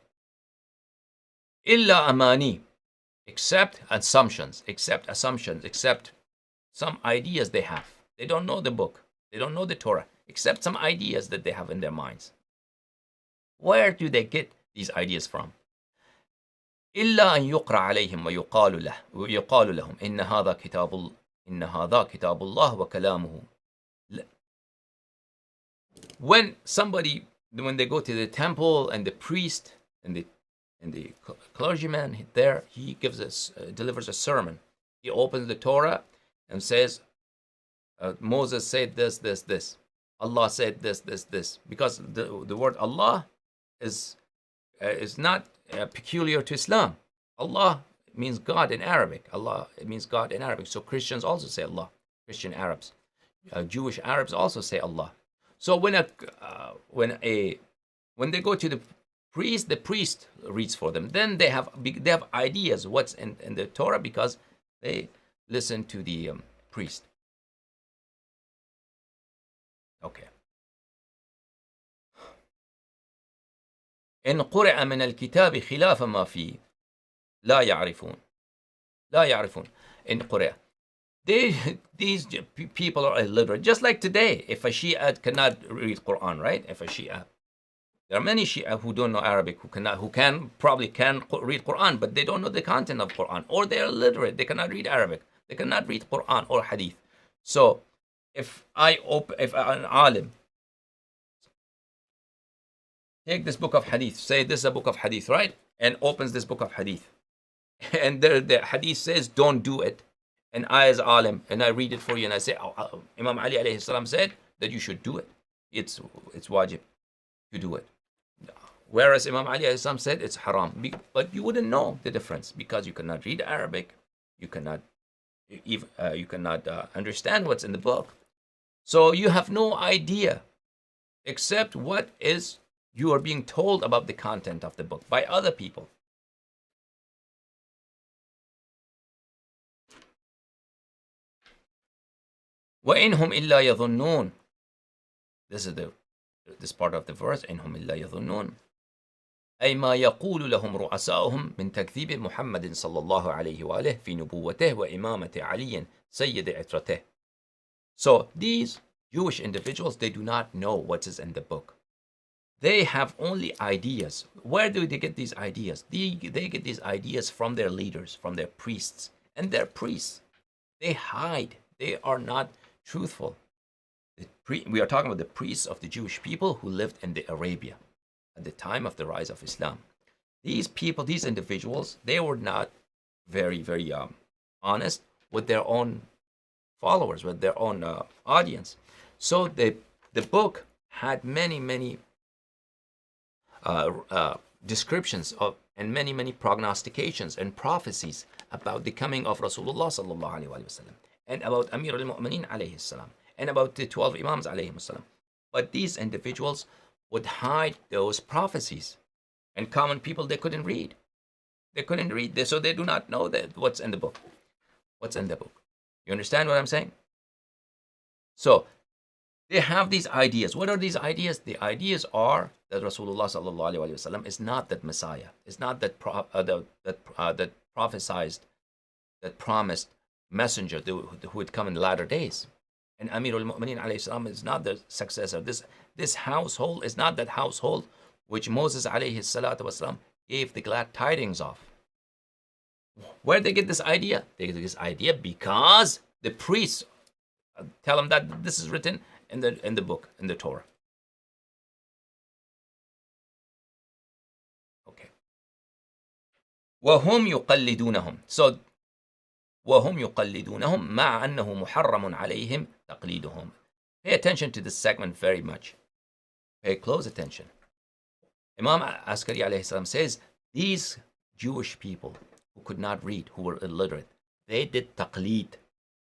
إِلَّا أَمَانِي. Except assumptions, except some ideas they have. They don't know the book. They don't know the Torah, except some ideas that they have in their minds. Where do they get these ideas from? إلا أن يقرأ عليهم ويقال لهم إن هذا كتاب الله وكلامه. When they go to the temple and the priest and the clergyman there, he delivers a sermon. He opens the Torah and says, Moses said this. Allah said this. Because the word Allah is not peculiar to Islam. Allah means God in Arabic. Allah, it means God in Arabic. So Christians also say Allah. Christian Arabs, Jewish Arabs also say Allah. So when they go to the priest reads for them. Then they have ideas what's in the Torah because they listen to the priest. Okay. إن قرأ من الكتاب خلاف ما فيه لا يعرفون إن قرأ. These people are illiterate, just like today. If a Shia cannot read Quran, right? There are many Shia who don't know Arabic, who probably can read Quran, but they don't know the content of Quran, or they are illiterate. They cannot read Arabic. They cannot read Quran or Hadith. So, if an alim take this book of Hadith, say this is a book of Hadith, right? And opens this book of Hadith, and the Hadith says don't do it, and I as alim, and I read it for you, and I say Imam Ali alayhi salam said that you should do it. It's wajib to do it. Whereas Imam Ali alayhi salam said it's haram. But you wouldn't know the difference because you cannot read Arabic, you cannot You cannot understand what's in the book. So you have no idea except what is you are being told about the content of the book by other people. وَإِنْهُمْ إِلَّا يَظُنُّونَ. This part of the verse. إِنْهُمْ إِلَّا يَظُنُّونَ أي ما يقول لهم رؤساؤهم من تكذيب محمد صلى الله عليه وآله في نبوته وإمامة علي سيد عترته. So these Jewish individuals, they do not know what is in the book. They have only ideas. Where do they get these ideas? They get these ideas from their leaders, from their priests. And their priests, they hide. They are not truthful. We are talking about the priests of the Jewish people who lived in the Arabia at the time of the rise of Islam. These people, these individuals, they were not very, very honest with their own followers, with their own audience. So the book had many descriptions of and many prognostications and prophecies about the coming of Rasulullah sallallahu alaihi wasallam, and about Amir al-Mu'minin alayhi salam, and about the 12 Imams alayhi salam. But these individuals would hide those prophecies, and common people, they couldn't read. They couldn't read this, so they do not know that what's in the book. What's in the book? You understand what I'm saying? So they have these ideas. What are these ideas? The ideas are that Rasulullah sallallahu alaihi wasallam is not that Messiah, is not that that prophesied, that promised messenger who would come in the latter days. And Amir al-Mu'minin alayhi salam is not the successor. This household is not that household which Moses alayhi salatu wasalam gave the glad tidings of. Where did they get this idea? They get this idea because the priests tell them that this is written in the book, in the Torah. Okay. وهم يقلدونهم. So وهم يقلدونهم مع أنه محرم عليهم تقليدهم. Pay attention to this segment very much. Pay close attention. Imam Askari alayhi salam says these Jewish people who could not read, who were illiterate, they did taqlid.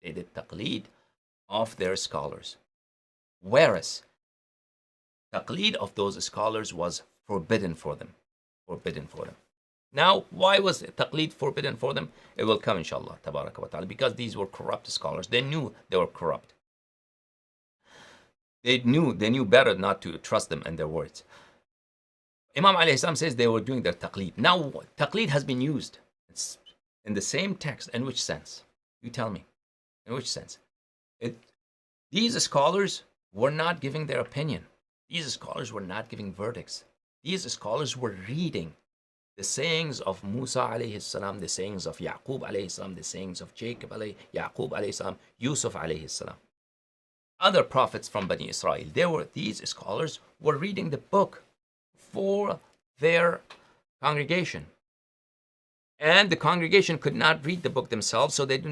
They did taqlid of their scholars. Whereas taqlid of those scholars was forbidden for them. Forbidden for them. Now, why was taqlid forbidden for them? It will come, inshallah, tabaraka wa ta'ala, because these were corrupt scholars. They knew they were corrupt. They knew better not to trust them and their words. Imam alayhi salam says they were doing their taqlid. Now, taqlid has been used. It's in the same text. In which sense? You tell me. In which sense? These scholars were not giving their opinion. These scholars were not giving verdicts. These scholars were reading the sayings of Musa alayhi salam, the sayings of Yaqub alayhi salam, the sayings of Jacob alayhi, Yaqub alayhi salam, Yusuf alayhi salam. Other prophets from Bani Israel. These scholars were reading the book for their congregation. And the congregation could not read the book themselves, so they did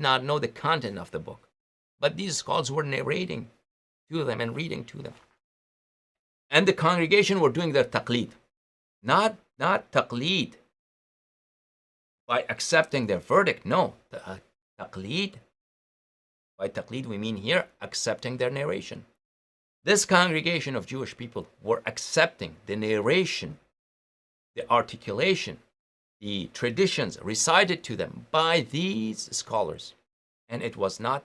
not know the content of the book. But these scholars were narrating to them and reading to them. And the congregation were doing their taqlid. Not taqlid by accepting their verdict. No, taqlid. By taqlid we mean here accepting their narration. This congregation of Jewish people were accepting the narration, the articulation, the traditions recited to them by these scholars. And it was not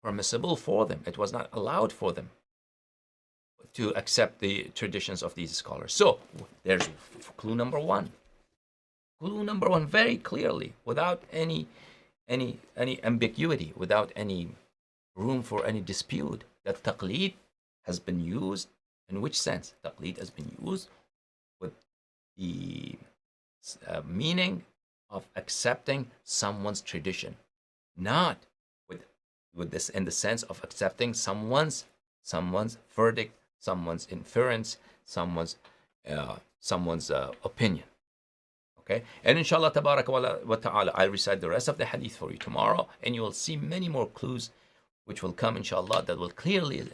permissible for them. It was not allowed for them to accept the traditions of these scholars. So there's clue number one. Clue number one, very clearly, without any ambiguity, without any room for any dispute, that taqlid has been used. In which sense? Taqlid has been used with the meaning of accepting someone's tradition, not with this in the sense of accepting someone's verdict, someone's inference, someone's opinion. Okay, and inshallah tabaraka wa ta'ala, I'll recite the rest of the hadith for you tomorrow, and you will see many more clues which will come, inshallah, that will clearly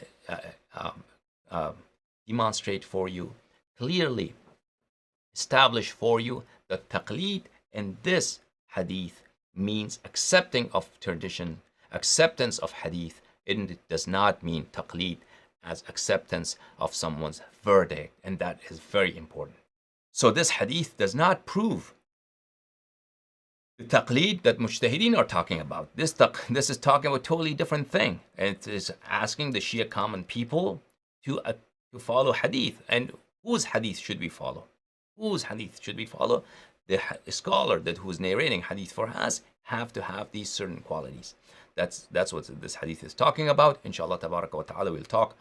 demonstrate for you, clearly establish for you that taqlid in this hadith means accepting of tradition, acceptance of hadith. It does not mean taqlid as acceptance of someone's verdict, and that is very important. So this hadith does not prove the taqlid that mujtahideen are talking about. This is talking about a totally different thing. It is asking the Shia common people to follow hadith. And whose hadith should we follow? Whose hadith should we follow? The scholar who's narrating hadith for us have to have these certain qualities. That's what this hadith is talking about. Inshallah tabaraka wa ta'ala, we'll talk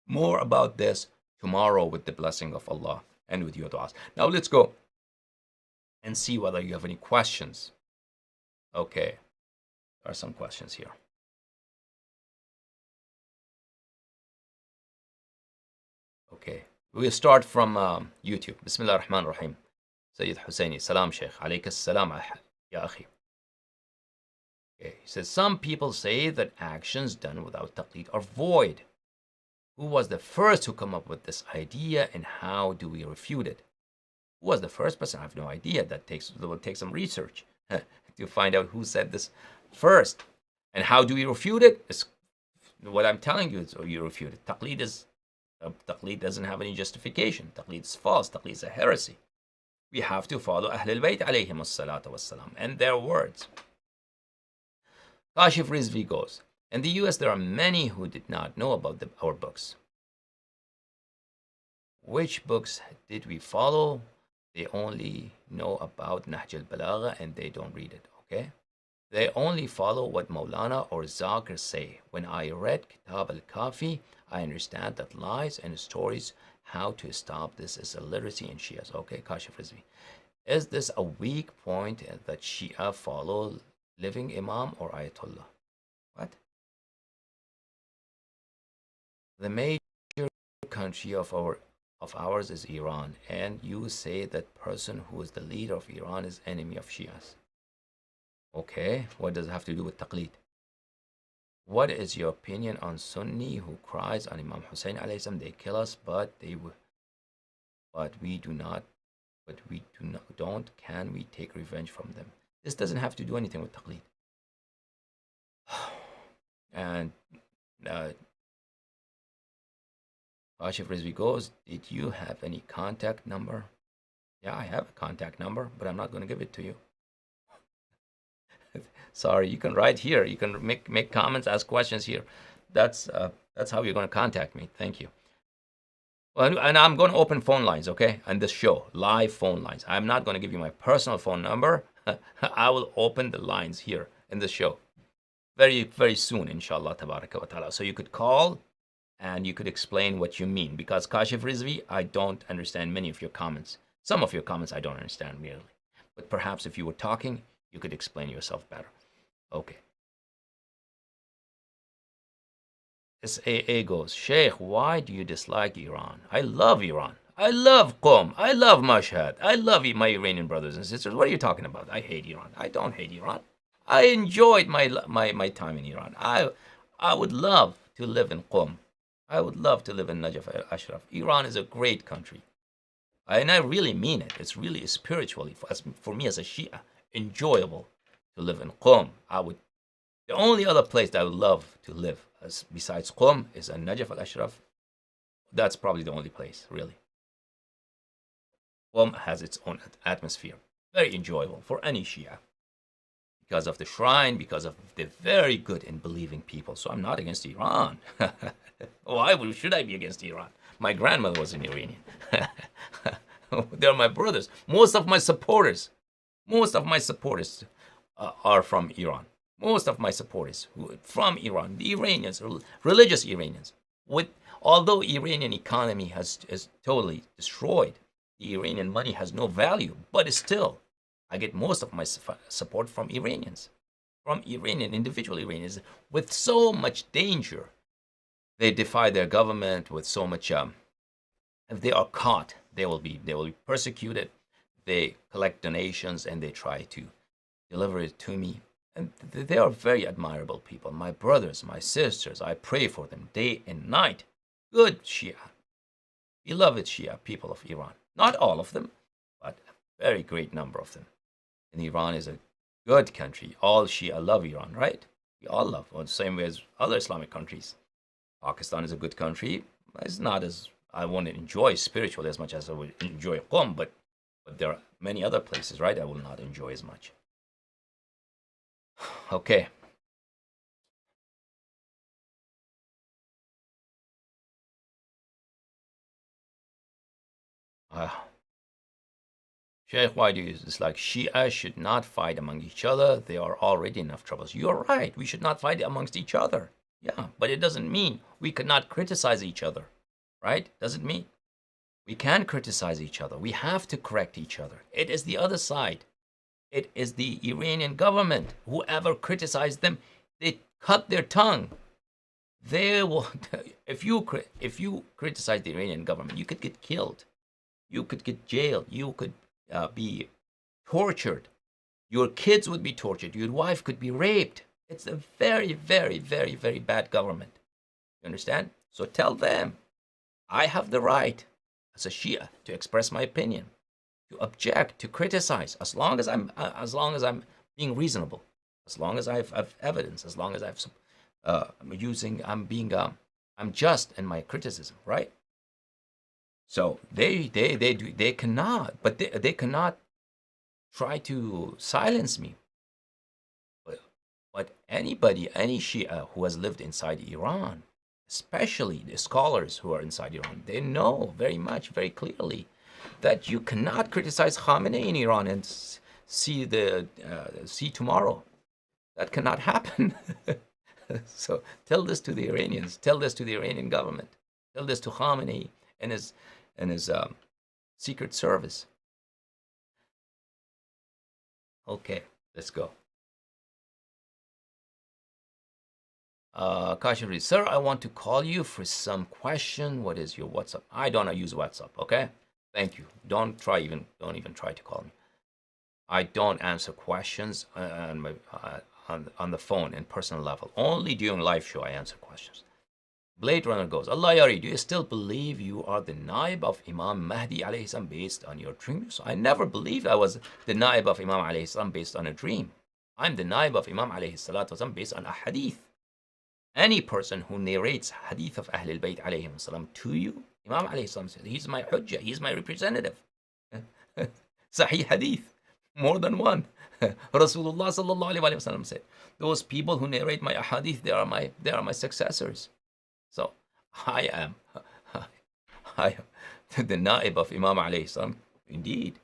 more about this tomorrow with the blessing of Allah and with your du'as. Now let's go and see whether you have any questions. Okay, there are some questions here. Okay, we'll start from YouTube. Bismillah ar-Rahman ar-Rahim. Sayyid Husseini, salam Sheikh. Alayka salam ya akhi. Okay, he says, some people say that actions done without taqlid are void. Who was the first to come up with this idea, and how do we refute it? Who was the first person? I have no idea. That will take some research to find out who said this first. And how do we refute it? It's what I'm telling you, so you refute it. Taqlid doesn't have any justification. Taqlid is false. Taqlid is a heresy. We have to follow Ahlul Bayt alayhim as-salatu was-salam and their words. Kashif Rizvi goes, in the US there are many who did not know about our books. Which books did we follow? They only know about Nahj al-Balagha and they don't read it, okay? They only follow what Maulana or Zakir say. When I read Kitab al-Kafi, I understand that lies and stories, how to stop this is illiteracy in Shias. Okay, Kashif Rizvi. Is this a weak point that Shia follow living Imam or Ayatollah? What? The major country of ours is Iran, and you say that person who is the leader of Iran is enemy of Shias. Okay, what does it have to do with taqlid? What is your opinion on Sunni who cries on Imam Hussein alayhi salam? They kill us, but we don't. Can we take revenge from them? This doesn't have to do anything with taqlid. And Kashif Rizvi goes, did you have any contact number? Yeah, I have a contact number, but I'm not going to give it to you. Sorry, you can write here. You can make comments, ask questions here. That's how you're going to contact me. Thank you. Well, and I'm going to open phone lines, okay? On this show, live phone lines. I'm not going to give you my personal phone number. I will open the lines here in the show very, very soon, inshallah, tabaraka wa ta'ala. So you could call and you could explain what you mean. Because Kashif Rizvi, I don't understand many of your comments. Some of your comments I don't understand merely. But perhaps if you were talking, you could explain yourself better. Okay. SAA goes, Sheikh, why do you dislike Iran? I love Iran. I love Qom. I love Mashhad. I love my Iranian brothers and sisters. What are you talking about? I hate Iran. I don't hate Iran. I enjoyed my time in Iran. I would love to live in Qom. I would love to live in Najaf al-Ashraf. Iran is a great country. And I really mean it. It's really spiritually, for me as a Shia, enjoyable to live in Qom. The only other place that I would love to live besides Qom is in Najaf al-Ashraf. That's probably the only place, really. Qom has its own atmosphere. Very enjoyable for any Shia. Because of the shrine, because of the very good and believing people. So I'm not against Iran. Why should I be against Iran? My grandmother was an Iranian. They're my brothers. Most of my supporters are from Iran. Most of my supporters from Iran, the Iranians, religious Iranians. Although Iranian economy is totally destroyed, the Iranian money has no value, but still, I get most of my support from Iranians, from individual Iranians, with so much danger. They defy their government with so much. If they are caught, they will be persecuted. They collect donations and they try to deliver it to me. And they are very admirable people. My brothers, my sisters, I pray for them day and night. Good Shia, beloved Shia people of Iran. Not all of them, but a very great number of them. And Iran is a Good country. All Shia love Iran, right? We all love, well, the same way as other Islamic countries. Pakistan is a good country. It's not as I won't enjoy spiritually as much as I would enjoy Qom, but there are many other places, right? I will not enjoy as much. Okay. Sheikh, why do you use this? Like, Shia should not fight among each other. There are already enough troubles. You're right. We should not fight amongst each other. Yeah, but it doesn't mean we could not criticize each other, right? Doesn't mean we can criticize each other. We have to correct each other. It is the other side. It is the Iranian government. Whoever criticized them, they cut their tongue. They will. If you criticize the Iranian government, you could get killed. You could get jailed. You could be tortured. Your kids would be tortured. Your wife could be raped. It's a very, very, very, very bad government. You understand? So tell them, I have the right as a Shia to express my opinion, to object, to criticize, as long as I'm being reasonable, as long as I have evidence, as long as I'm just in my criticism, right? So they cannot, but they cannot try to silence me. But anybody, any Shia who has lived inside Iran, especially the scholars who are inside Iran, they know very much, very clearly, that you cannot criticize Khamenei in Iran and see tomorrow. That cannot happen. So tell this to the Iranians. Tell this to the Iranian government. Tell this to Khamenei and his secret service. Okay, let's go. Kashmiri, sir, I want to call you for some question. What is your WhatsApp? I don't use WhatsApp. Okay, thank you. Don't even try to call me. I don't answer questions on the phone in personal level. Only during live show I answer questions. Blade Runner goes, Allah Yari, do you still believe you are the Naib of Imam Mahdi alayhi salam based on your dreams? I never believed I was the Naib of Imam alayhi salam based on a dream. I'm the Naib of Imam alayhi salatu salam based on a hadith. Any person who narrates hadith of Ahlul Bayt alayhi salam to you, Imam alayhi salam said, he's my hujjah, he's my representative. Sahih hadith, more than one. Rasulullah sallallahu alayhi wa sallam said, those people who narrate my ahadith, they are my successors. So I am the Naib of Imam alayhi salam, indeed,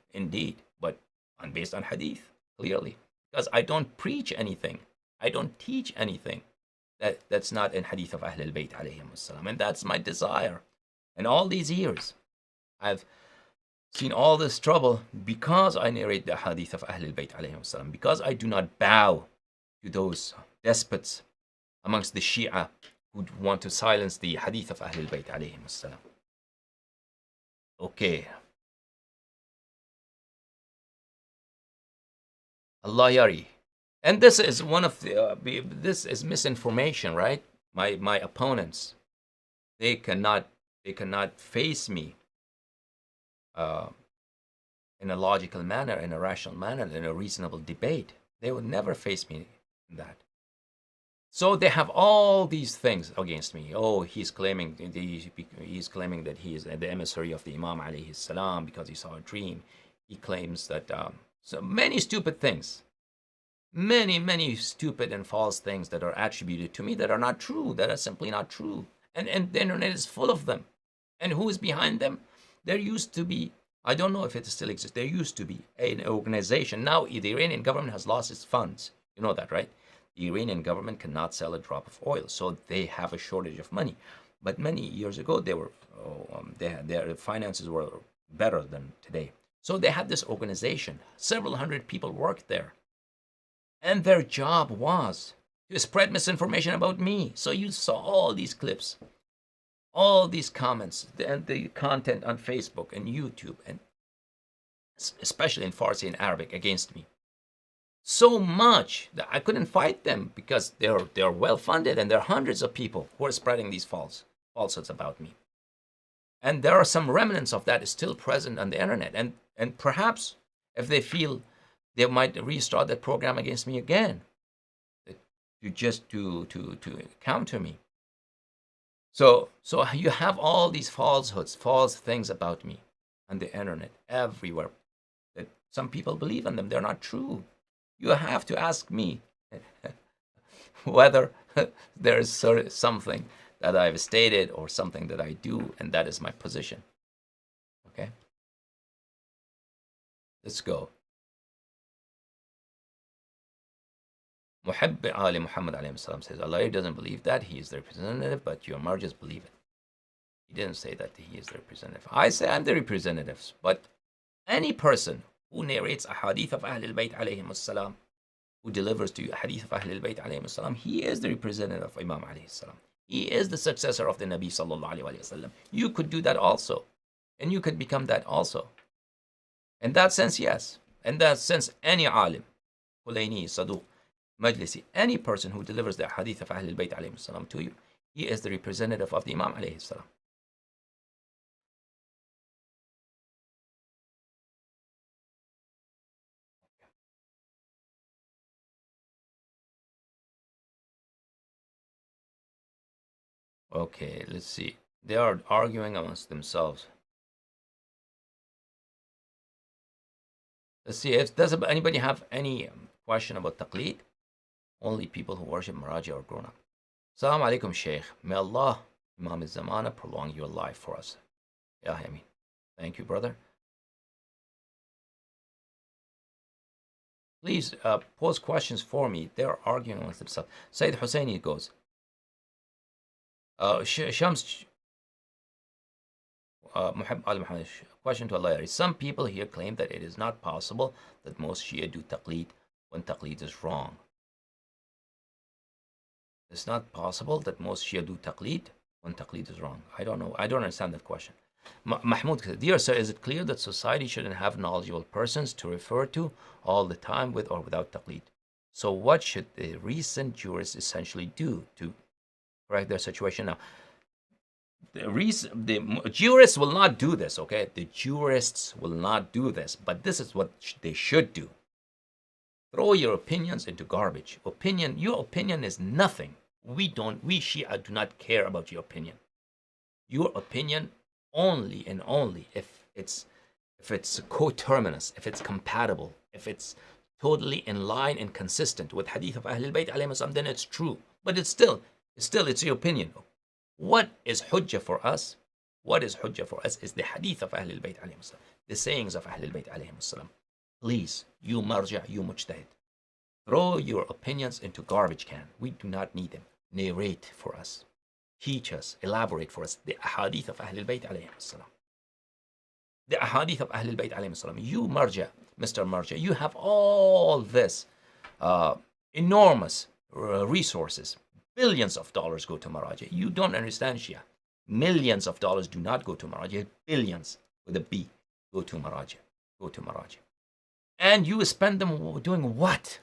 but I'm based on hadith, clearly. Because I don't preach anything. I don't teach anything that's not in hadith of Ahlul Bayt alayhim salam. And that's my desire. And all these years, I've seen all this trouble because I narrate the hadith of Ahlul Bayt alayhim salam, because I do not bow to those despots amongst the Shia who want to silence the hadith of Ahlul Bayt alayhim salam. Okay. Allah Yari. And this is one of the, this is misinformation, right? My opponents, they cannot face me in a logical manner, in a rational manner, in a reasonable debate. They would never face me in that. So they have all these things against me. Oh, he's claiming that he is the emissary of the Imam alayhi salam because he saw a dream. He claims that so many stupid things, many stupid and false things that are attributed to me that are not true, that are simply not true. And the internet is full of them. And who is behind them? There used to be, I don't know if it still exists, there used to be an organization. Now the Iranian government has lost its funds. You know that, right? The Iranian government cannot sell a drop of oil, so they have a shortage of money. But many years ago, their finances were better than today. So they had this organization. Several hundred people worked there. And their job was to spread misinformation about me. So you saw all these clips, all these comments, and the content on Facebook and YouTube, and especially in Farsi and Arabic against me. So much that I couldn't fight them because they're well funded, and there are hundreds of people who are spreading these falsehoods about me. And there are some remnants of that is still present on the internet. And perhaps if they feel they might restart that program against me again to counter me. So you have all these falsehoods, false things about me on the internet everywhere that some people believe in them. They're not true. You have to ask me whether there is something that I've stated or something that I do, and that is my position. Okay? Let's go. Muhabb Ali Muhammad alayhi salam says, Allah doesn't believe that. He is the representative, but your marjas believe it. He didn't say that he is the representative. I say I'm the representatives, but any person who narrates a hadith of Ahlul Bayt alayhim salam, who delivers to you a hadith of Ahlul Bayt alayhim salam, he is the representative of Imam alayhi salam. He is the successor of the Nabi sallallahu alayhi wa sallam. You could do that also, and you could become that also. In that sense, yes. In that sense, any alim, Hulayni, Saduq, Majlisi, any person who delivers the hadith of Ahlul Bayt alayhim salam to you, he is the representative of the Imam alayhi salam. Okay, let's see. They are arguing amongst themselves. Let's see. Does anybody have any question about taqlid? Only people who worship Maraji are grown up. Assalamu alaikum, Shaykh. May Allah, Imam al-Zamana, prolong your life for us. Ya Amin. Thank you, brother. Please pose questions for me. They're arguing amongst themselves. Sayyid Husseini goes. Shams Muhammad al-Muhammad, question to Allah. Some people here claim that it is not possible that most Shia do taqlid when taqlid is wrong. It's not possible that most Shia do taqlid when taqlid is wrong. I don't know. I don't understand that question. Mahmoud, dear sir, is it clear that society shouldn't have knowledgeable persons to refer to all the time with or without taqlid? So what should the recent jurists essentially do to correct their situation? Now, the jurists will not do this, okay? The jurists will not do this, but this is what they should do. Throw your opinions into garbage. Your opinion is nothing. We Shia do not care about your opinion. Your opinion only and only if it's coterminous, if it's compatible, if it's totally in line and consistent with hadith of Ahlul Bayt alayhim salam, then it's true. But it's your opinion. What is hujjah for us? What is hujjah for us is the hadith of Ahlul Bayt alayhim salam, the sayings of Ahlul Bayt alayhim salam. Please, you marja, you mujtahid, throw your opinions into garbage can. We do not need them. Narrate for us, teach us, elaborate for us the ahadith of Ahlul Bayt alayhim salam. The ahadith of Ahlul Bayt alayhim salam. You marja, Mr. Marja, you have all this enormous resources. Billions of dollars go to Maraji. You don't understand, Shia. Millions of dollars do not go to Maraji. Billions with a B go to Maraji. Go to Maraji. And you spend them doing what?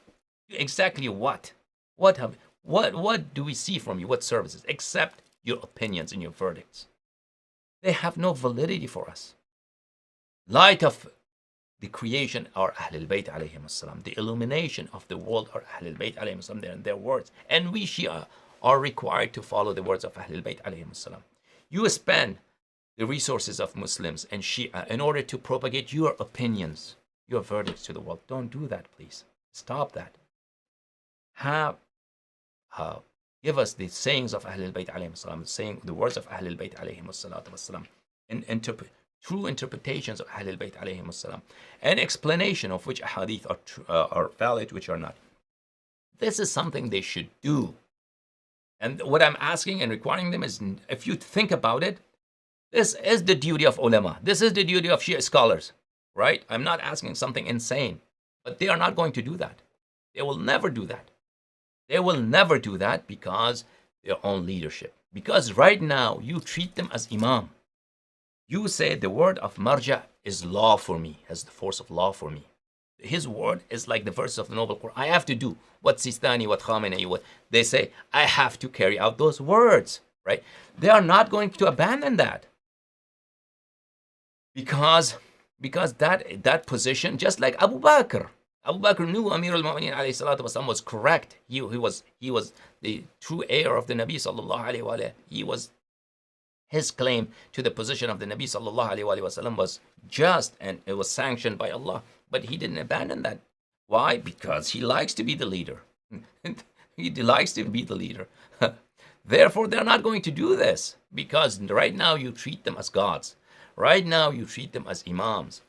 Exactly what? What do we see from you? What services? Except your opinions and your verdicts. They have no validity for us. Light of the creation are Ahlul Bayt alayhim salam. The illumination of the world are Ahlul Bayt alayhim salam. They're in their words. And we Shia are required to follow the words of Ahlul Bayt alayhim salam. You spend the resources of Muslims and Shia in order to propagate your opinions, your verdicts to the world. Don't do that, please. Stop that. Give us the sayings of Ahlul Bayt alayhim salam, the words of Ahlul Bayt alayhim salam, and true interpretations of Ahlul Bayt alayhim salam, and explanation of which hadith are valid, which are not. This is something they should do. And what I'm asking and requiring them is, if you think about it, this is the duty of ulama. This is the duty of Shia scholars, right? I'm not asking something insane, but they are not going to do that. They will never do that. They will never do that because their own leadership. Because right now, you treat them as imam. You say the word of marja is law for me, has the force of law for me. His word is like the verse of the Noble Quran. I have to do what Sistani, what Khamenei, what they say. I have to carry out those words, right? They are not going to abandon that. Because that position, just like Abu Bakr, Abu Bakr knew Amir al-Mu'mineen alayhi salatu wasalam was correct. He was the true heir of the Nabi sallallahu alayhi wa alayhi. He was, his claim to the position of the Nabi sallallahu alayhi wa sallam was just, and it was sanctioned by Allah. But he didn't abandon that. Why? Because he likes to be the leader. He likes to be the leader. Therefore, they're not going to do this, because right now you treat them as gods. Right now you treat them as imams,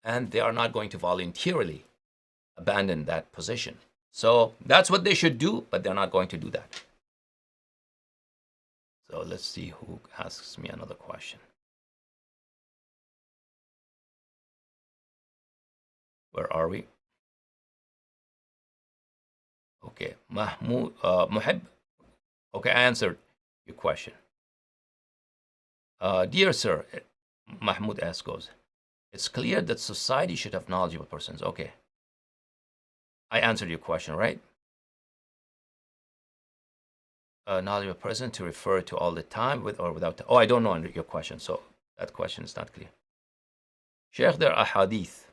and they are not going to voluntarily abandon that position. So that's what they should do, but they're not going to do that. So let's see who asks me another question. Where are we? Okay, Mahmoud, Muhib. Okay, I answered your question. Dear sir, Mahmoud S goes, it's clear that society should have knowledgeable persons. Okay. I answered your question, right? Knowledgeable person to refer to all the time with or without. Oh, I don't know your question, so that question is not clear. Sheikh, there are hadith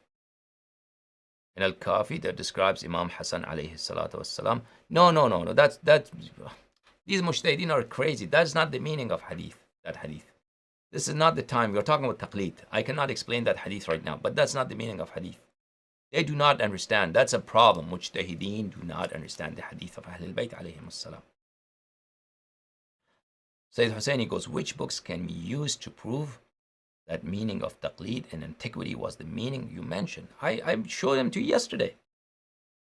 in Al-Kafi that describes Imam Hassan alayhi salatu wassalam. No. That's these mujtahideen are crazy. That's not the meaning of hadith. That hadith. This is not the time. We're talking about taqlid. I cannot explain that hadith right now, but that's not the meaning of hadith. They do not understand. That's a problem. Mujtahideen do not understand the hadith of Ahlul Bayt alayhim as-salam. Sayyid Husseini goes, which books can we use to prove that meaning of taqlid in antiquity was the meaning you mentioned? I showed them to you yesterday,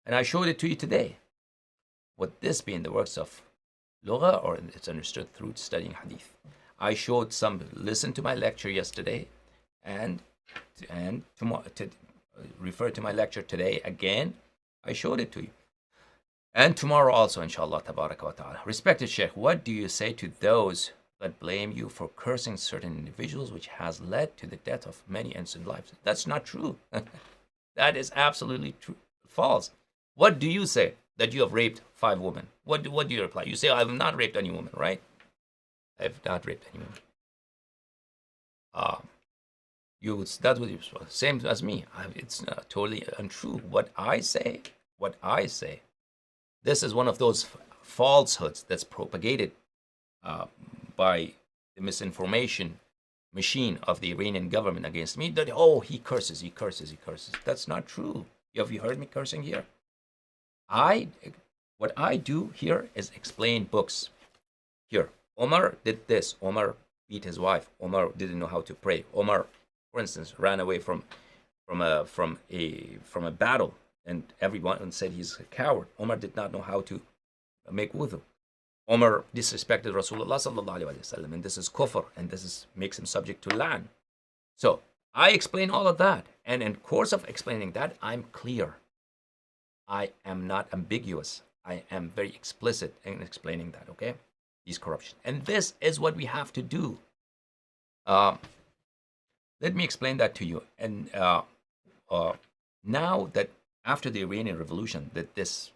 and I showed it to you today. Would this be in the works of Lugha, or it's understood through studying hadith? I showed some, listen to my lecture yesterday, and tomorrow, refer to my lecture today again. I showed it to you. And tomorrow also, inshallah, tabaraka wa ta'ala. Respected Sheikh, what do you say to those that blame you for cursing certain individuals, which has led to the death of many innocent lives? That's not true. That is absolutely true. False. What do you say? That you have raped 5 women. What do you reply? You say, I have not raped any woman, right? I have not raped any woman. That's what you same as me. It's totally untrue. What I say, this is one of those falsehoods that's propagated by the misinformation machine of the Iranian government against me. That, oh, he curses. That's not true. Have you heard me cursing here? What I do here is explain books. Here, Omar did this. Omar beat his wife. Omar didn't know how to pray. Omar, for instance, ran away from a battle, and everyone said he's a coward. Omar did not know how to make wudu. Omar disrespected Rasulullah sallallahu alaihi wasallam, and this is kufr, and this makes him subject to lan. So I explain all of that, and in course of explaining that, I'm clear. I am not ambiguous. I am very explicit in explaining that. Okay, these corruption, and this is what we have to do. Let me explain that to you. And now that after the Iranian Revolution, that this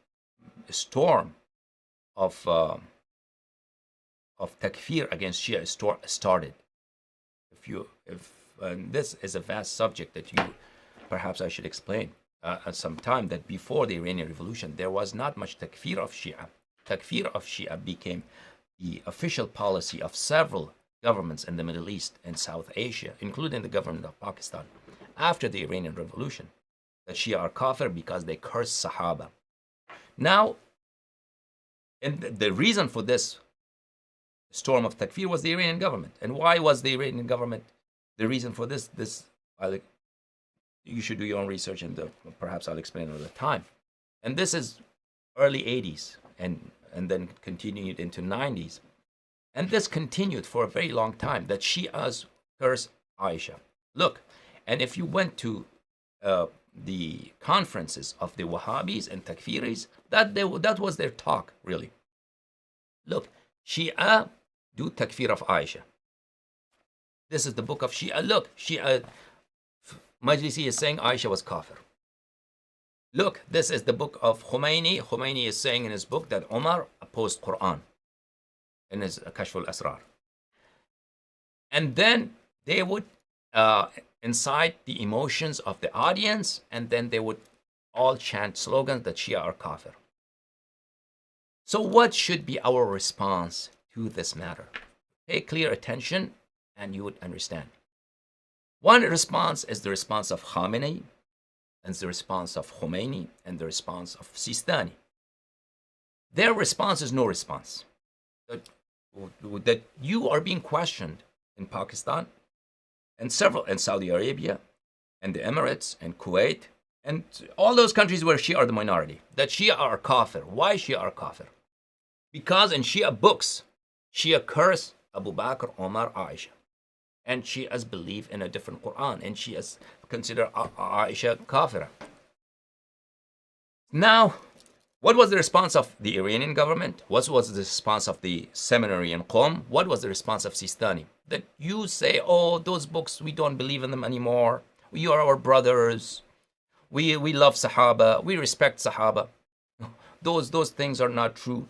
storm of takfir against Shia started. And this is a vast subject that perhaps I should explain at some time, that before the Iranian Revolution, there was not much takfir of Shia. Takfir of Shia became the official policy of several governments in the Middle East and South Asia, including the government of Pakistan, after the Iranian Revolution, that Shia are kafir because they curse Sahaba. Now, and the reason for this storm of takfir was the Iranian government. And why was the Iranian government the reason for this? You should do your own research, and perhaps I'll explain another time. And this is early 80s, and then continued into 90s. And this continued for a very long time, that Shias curse Aisha. Look, and if you went to the conferences of the Wahhabis and Takfiris, that was their talk, really. Look, Shia do Takfir of Aisha. This is the book of Shia. Look, Shia, Majlisi is saying Aisha was kafir. Look, this is the book of Khomeini. Khomeini is saying in his book that Omar opposed Quran in his Kashf al-Asrar. And then they would incite the emotions of the audience, and then they would all chant slogans that Shia are kafir. So what should be our response to this matter? Pay clear attention and you would understand. One response is the response of Khamenei, and the response of Khomeini, and the response of Sistani. Their response is no response. That you are being questioned in Pakistan, and several in Saudi Arabia, and the Emirates, and Kuwait, and all those countries where Shia are the minority, that Shia are kafir. Why Shia are kafir? Because in Shia books, Shia curse Abu Bakr, Omar, Aisha. And Shias believe in a different Quran, and Shias consider Aisha kafira. Now, what was the response of the Iranian government? What was the response of the seminary in Qom? What was the response of Sistani? That you say, oh, those books, we don't believe in them anymore. You are our brothers. We love Sahaba. We respect Sahaba. Those things are not true.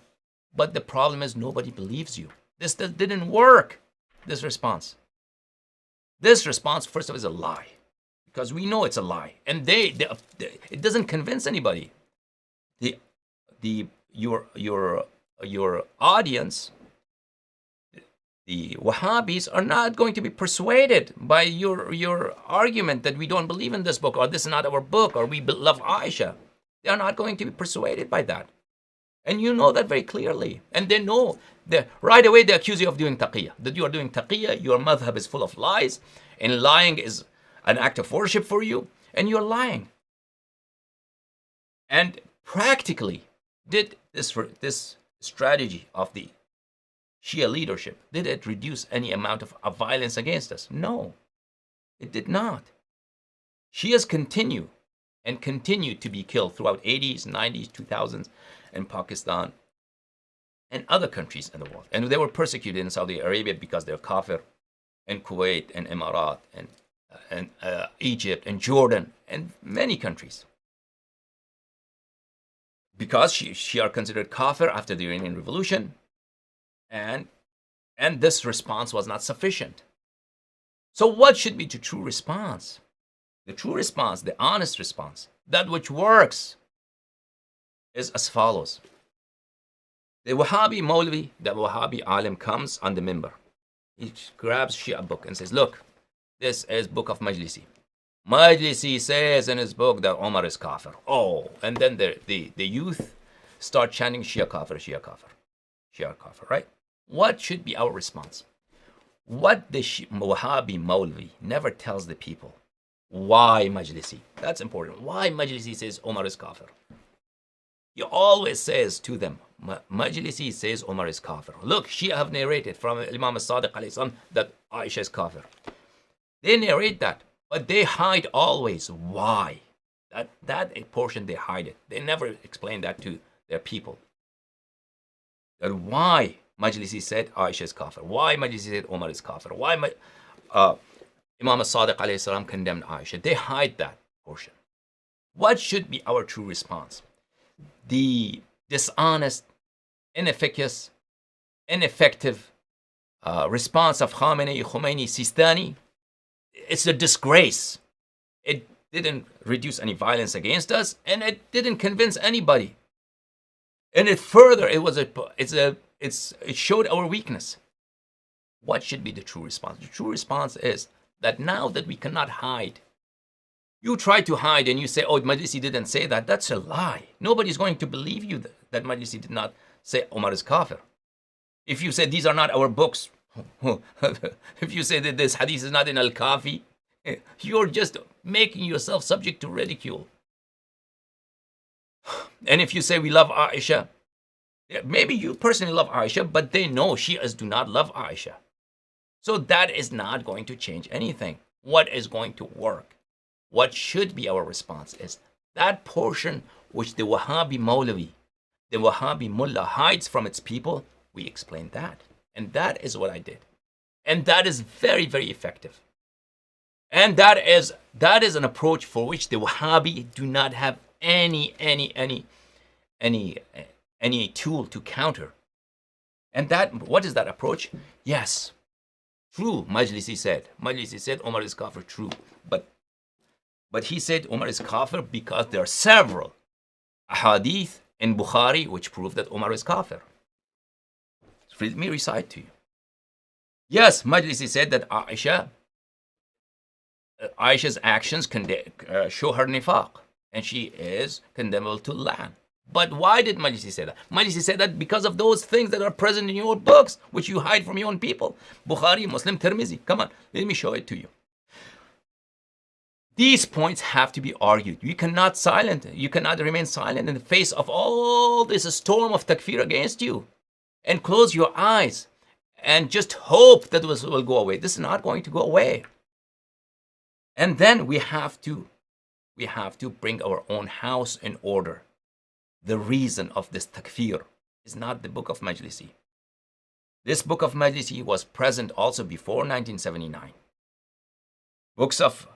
But the problem is nobody believes you. This didn't work, this response. This response, first of all, is a lie. Because we know it's a lie. And it doesn't convince anybody. Your audience, the Wahhabis, are not going to be persuaded by your argument that we don't believe in this book, or this is not our book, or we love Aisha. They are not going to be persuaded by that. And you know that very clearly. And they know that right away they accuse you of doing taqiyya. That you are doing taqiyya, your madhab is full of lies, and lying is an act of worship for you, and you're lying. And practically, did this strategy of the Shia leadership, did it reduce any amount of violence against us? No, it did not. Shias continue to be killed throughout 80s, 90s, 2000s in Pakistan and other countries in the world. And they were persecuted in Saudi Arabia because they're kafir, and Kuwait and Emirat and Egypt and Jordan and many countries. Because she are considered kafir after the Iranian Revolution, and this response was not sufficient. So what should be the true response? The true response, the honest response, that which works, is as follows. The Wahhabi Maulvi, the Wahhabi alim, comes on the minbar. He grabs Shia book and says, look, this is book of Majlisi. Majlisi says in his book that Omar is kafir. Oh, and then the youth start chanting Shia kafir, Shia kafir, Shia kafir, right? What should be our response? What the Wahhabi Maulvi never tells the people. Why Majlisi? That's important. Why Majlisi says Omar is kafir? He always says to them, Majlisi says Omar is kafir. Look, Shia have narrated from Imam al-Sadiq alayhi salam that Aisha is kafir. They narrate that, but they hide always why. That portion, they hide it. They never explain that to their people. That why Majlisi said Aisha is kafir. Why Majlisi said Omar is kafir. Why Imam al-Sadiq alayhi salam condemned Aisha. They hide that portion. What should be our true response? The dishonest, inefficacious, ineffective response of Khamenei, Khomeini, Sistani, it's a disgrace. It didn't reduce any violence against us, and it didn't convince anybody. And it showed our weakness. What should be the true response? The true response is that now that we cannot hide, you try to hide and you say, oh, Majlisi didn't say that. That's a lie. Nobody's going to believe you that Majlisi did not say Omar is kafir. If you say these are not our books, if you say that this hadith is not in Al-Kafi, you're just making yourself subject to ridicule. And if you say we love Aisha, maybe you personally love Aisha, but they know Shias do not love Aisha. So that is not going to change anything. What is going to work? What should be our response is that portion which the Wahhabi Maulvi, the Wahhabi Mullah hides from its people, we explain that. And that is what I did. And that is very, very effective. And that is an approach for which the Wahhabi do not have any tool to counter. And what is that approach? Yes, true, Majlisi said Omar is kafir, true. But But he said Umar is kafir because there are several ahadith in Bukhari which prove that Umar is kafir. Let me recite to you. Yes, Majlisi said that Aisha's actions show her nifaq, and she is condemnable to lan. But why did Majlisi say that? Majlisi said that because of those things that are present in your books, which you hide from your own people. Bukhari, Muslim, Tirmizi. Come on, let me show it to you. These points have to be argued. You cannot remain silent in the face of all this storm of takfir against you, and close your eyes and just hope that this will go away. This is not going to go away. And then we have to bring our own house in order. The reason of this takfir is not the book of Majlisi. This book of Majlisi was present also before 1979. Books of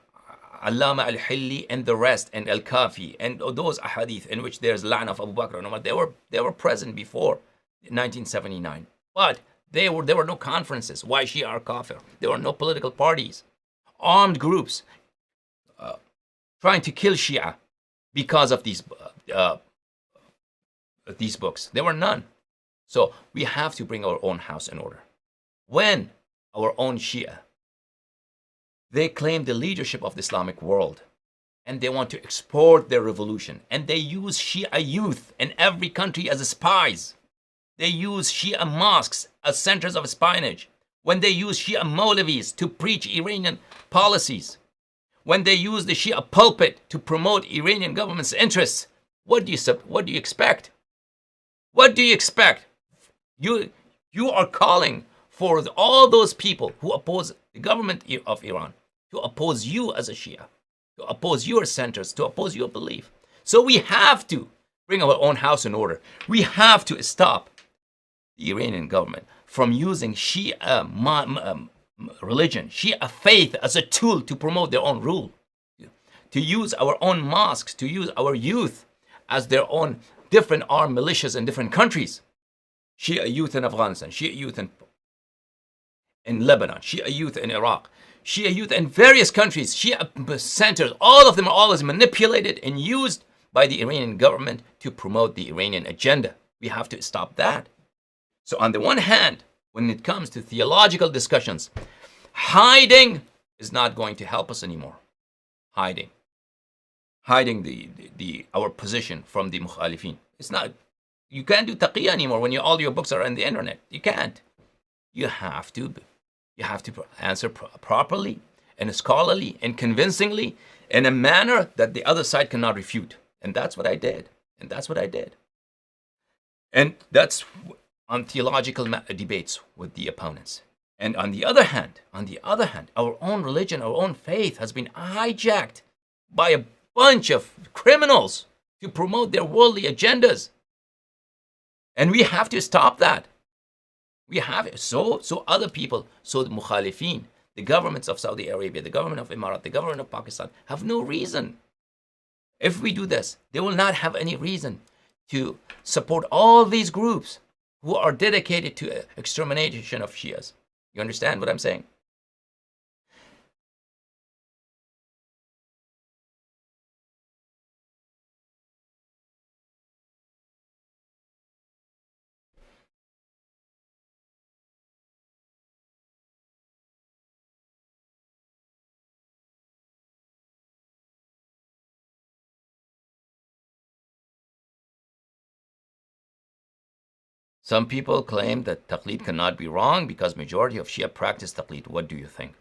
Allama al-Hilli and the rest, and al-Kafi, and those ahadith in which there's la'na of Abu Bakr and Umar, they were present before 1979. But there were no conferences. Why Shia are kafir? There were no political parties, armed groups trying to kill Shia because of these books. There were none. So we have to bring our own house in order. When our own Shia, they claim the leadership of the Islamic world, and they want to export their revolution, and they use Shia youth in every country as spies. They use Shia mosques as centers of espionage. When they use Shia Maulavis to preach Iranian policies. When they use the Shia pulpit to promote Iranian government's interests. What do you expect? What do you expect? You are calling for all those people who oppose the government of Iran to oppose you as a Shia, to oppose your centers, to oppose your belief. So we have to bring our own house in order. We have to stop the Iranian government from using Shia religion, Shia faith as a tool to promote their own rule, to use our own mosques, to use our youth as their own different armed militias in different countries. Shia youth in Afghanistan, Shia youth in Lebanon, Shia youth in Iraq, Shia youth in various countries, Shia centers, all of them are always manipulated and used by the Iranian government to promote the Iranian agenda. We have to stop that. So on the one hand, when it comes to theological discussions, hiding is not going to help us anymore. Hiding our position from the mukhalifin. It's not. You can't do taqiyya anymore when all your books are on the internet. You can't. You have to answer properly and scholarly and convincingly in a manner that the other side cannot refute. And that's what I did. And that's on theological debates with the opponents. And on the other hand, our own religion, our own faith has been hijacked by a bunch of criminals to promote their worldly agendas. And we have to stop that. We have it. So other people, so the mukhalifin, the governments of Saudi Arabia, the government of Emirat, the government of Pakistan, have no reason. If we do this, they will not have any reason to support all these groups who are dedicated to extermination of Shias. You understand what I'm saying? Some people claim that Taqlid cannot be wrong because majority of Shia practice Taqlid. What do you think?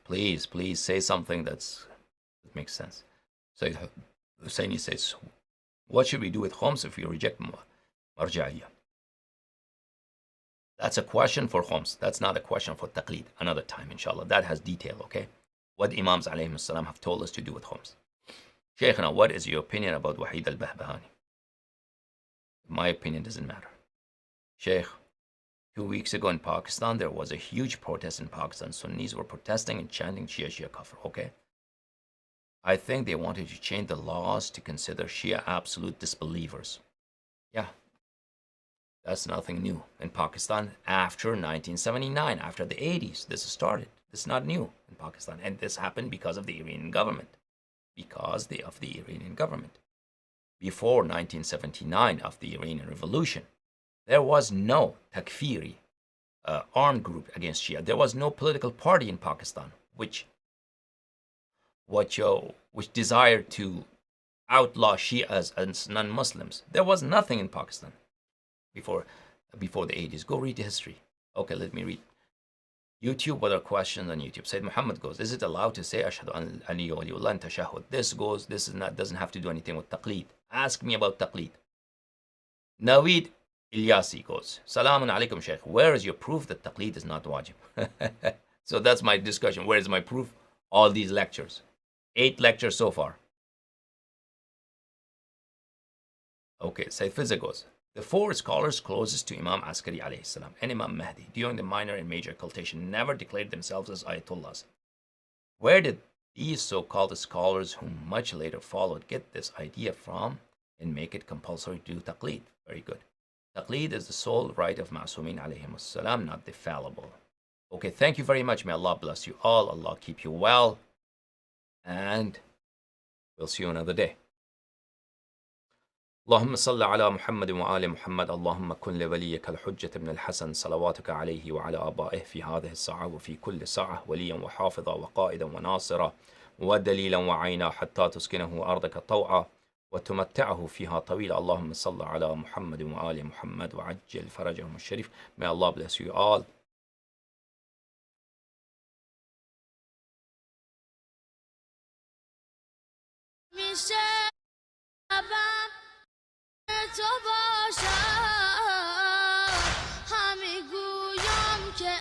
Please say something that makes sense. So Husseini says, what should we do with Homs if we reject Marja'iyah? That's a question for Homs. That's not a question for Taqlid. Another time, inshallah. That has detail, okay? What Imams alayhim salam have told us to do with Homs. Shaykhana, what is your opinion about Wahid al-Bahbahani? My opinion doesn't matter. Sheikh, 2 weeks ago in Pakistan, there was a huge protest in Pakistan. Sunnis were protesting and chanting Shia, Shia, Kafir, okay? I think they wanted to change the laws to consider Shia absolute disbelievers. Yeah, that's nothing new. In Pakistan, after 1979, after the 80s, this It's not new in Pakistan, and this happened because of the Iranian government. Because of the Iranian government. Before 1979 of the Iranian Revolution, there was no takfiri armed group against Shia. There was no political party in Pakistan which desired to outlaw Shias as non-Muslims. There was nothing in Pakistan before the 80s. Go read the history. Okay, let me read. YouTube, what are questions on YouTube? Said Muhammad goes, is it allowed to say Ashhadu an Ali waliullah and tashahhud? This is not, doesn't have to do anything with taqlid. Ask me about taqlid. Naweed Ilyasi goes, Salamun alaikum Shaykh. Where is your proof that taqlid is not wajib? So that's my discussion. Where is my proof? All these lectures. 8 lectures so far. Okay, Sayyid Fizza goes, the 4 scholars closest to Imam Askari alayhi salam and Imam Mahdi during the minor and major occultation never declared themselves as Ayatollahs. Where did these so-called scholars, whom much later followed, get this idea from and make it compulsory to do taqlid? Very good. Taqlid is the sole right of Ma'sumin alayhim salam, not the fallible. Okay, thank you very much. May Allah bless you all. Allah keep you well. And we'll see you another day. اللهم صل على محمد وآل محمد. اللهم كن لوليك الحجة بن الحسن صلواتك عليه وعلى آبائه في هذه الساعة وفي كل ساعة وليا وحافظا وقائدا وناصرا ودليلا وعينا حتى تسكنه أرضك طوعا وتمتعه فيها طويلا. اللهم صل على محمد وآل محمد وعجل فرجهم الشريف. May Allah bless you all. تو باشم همی گویم که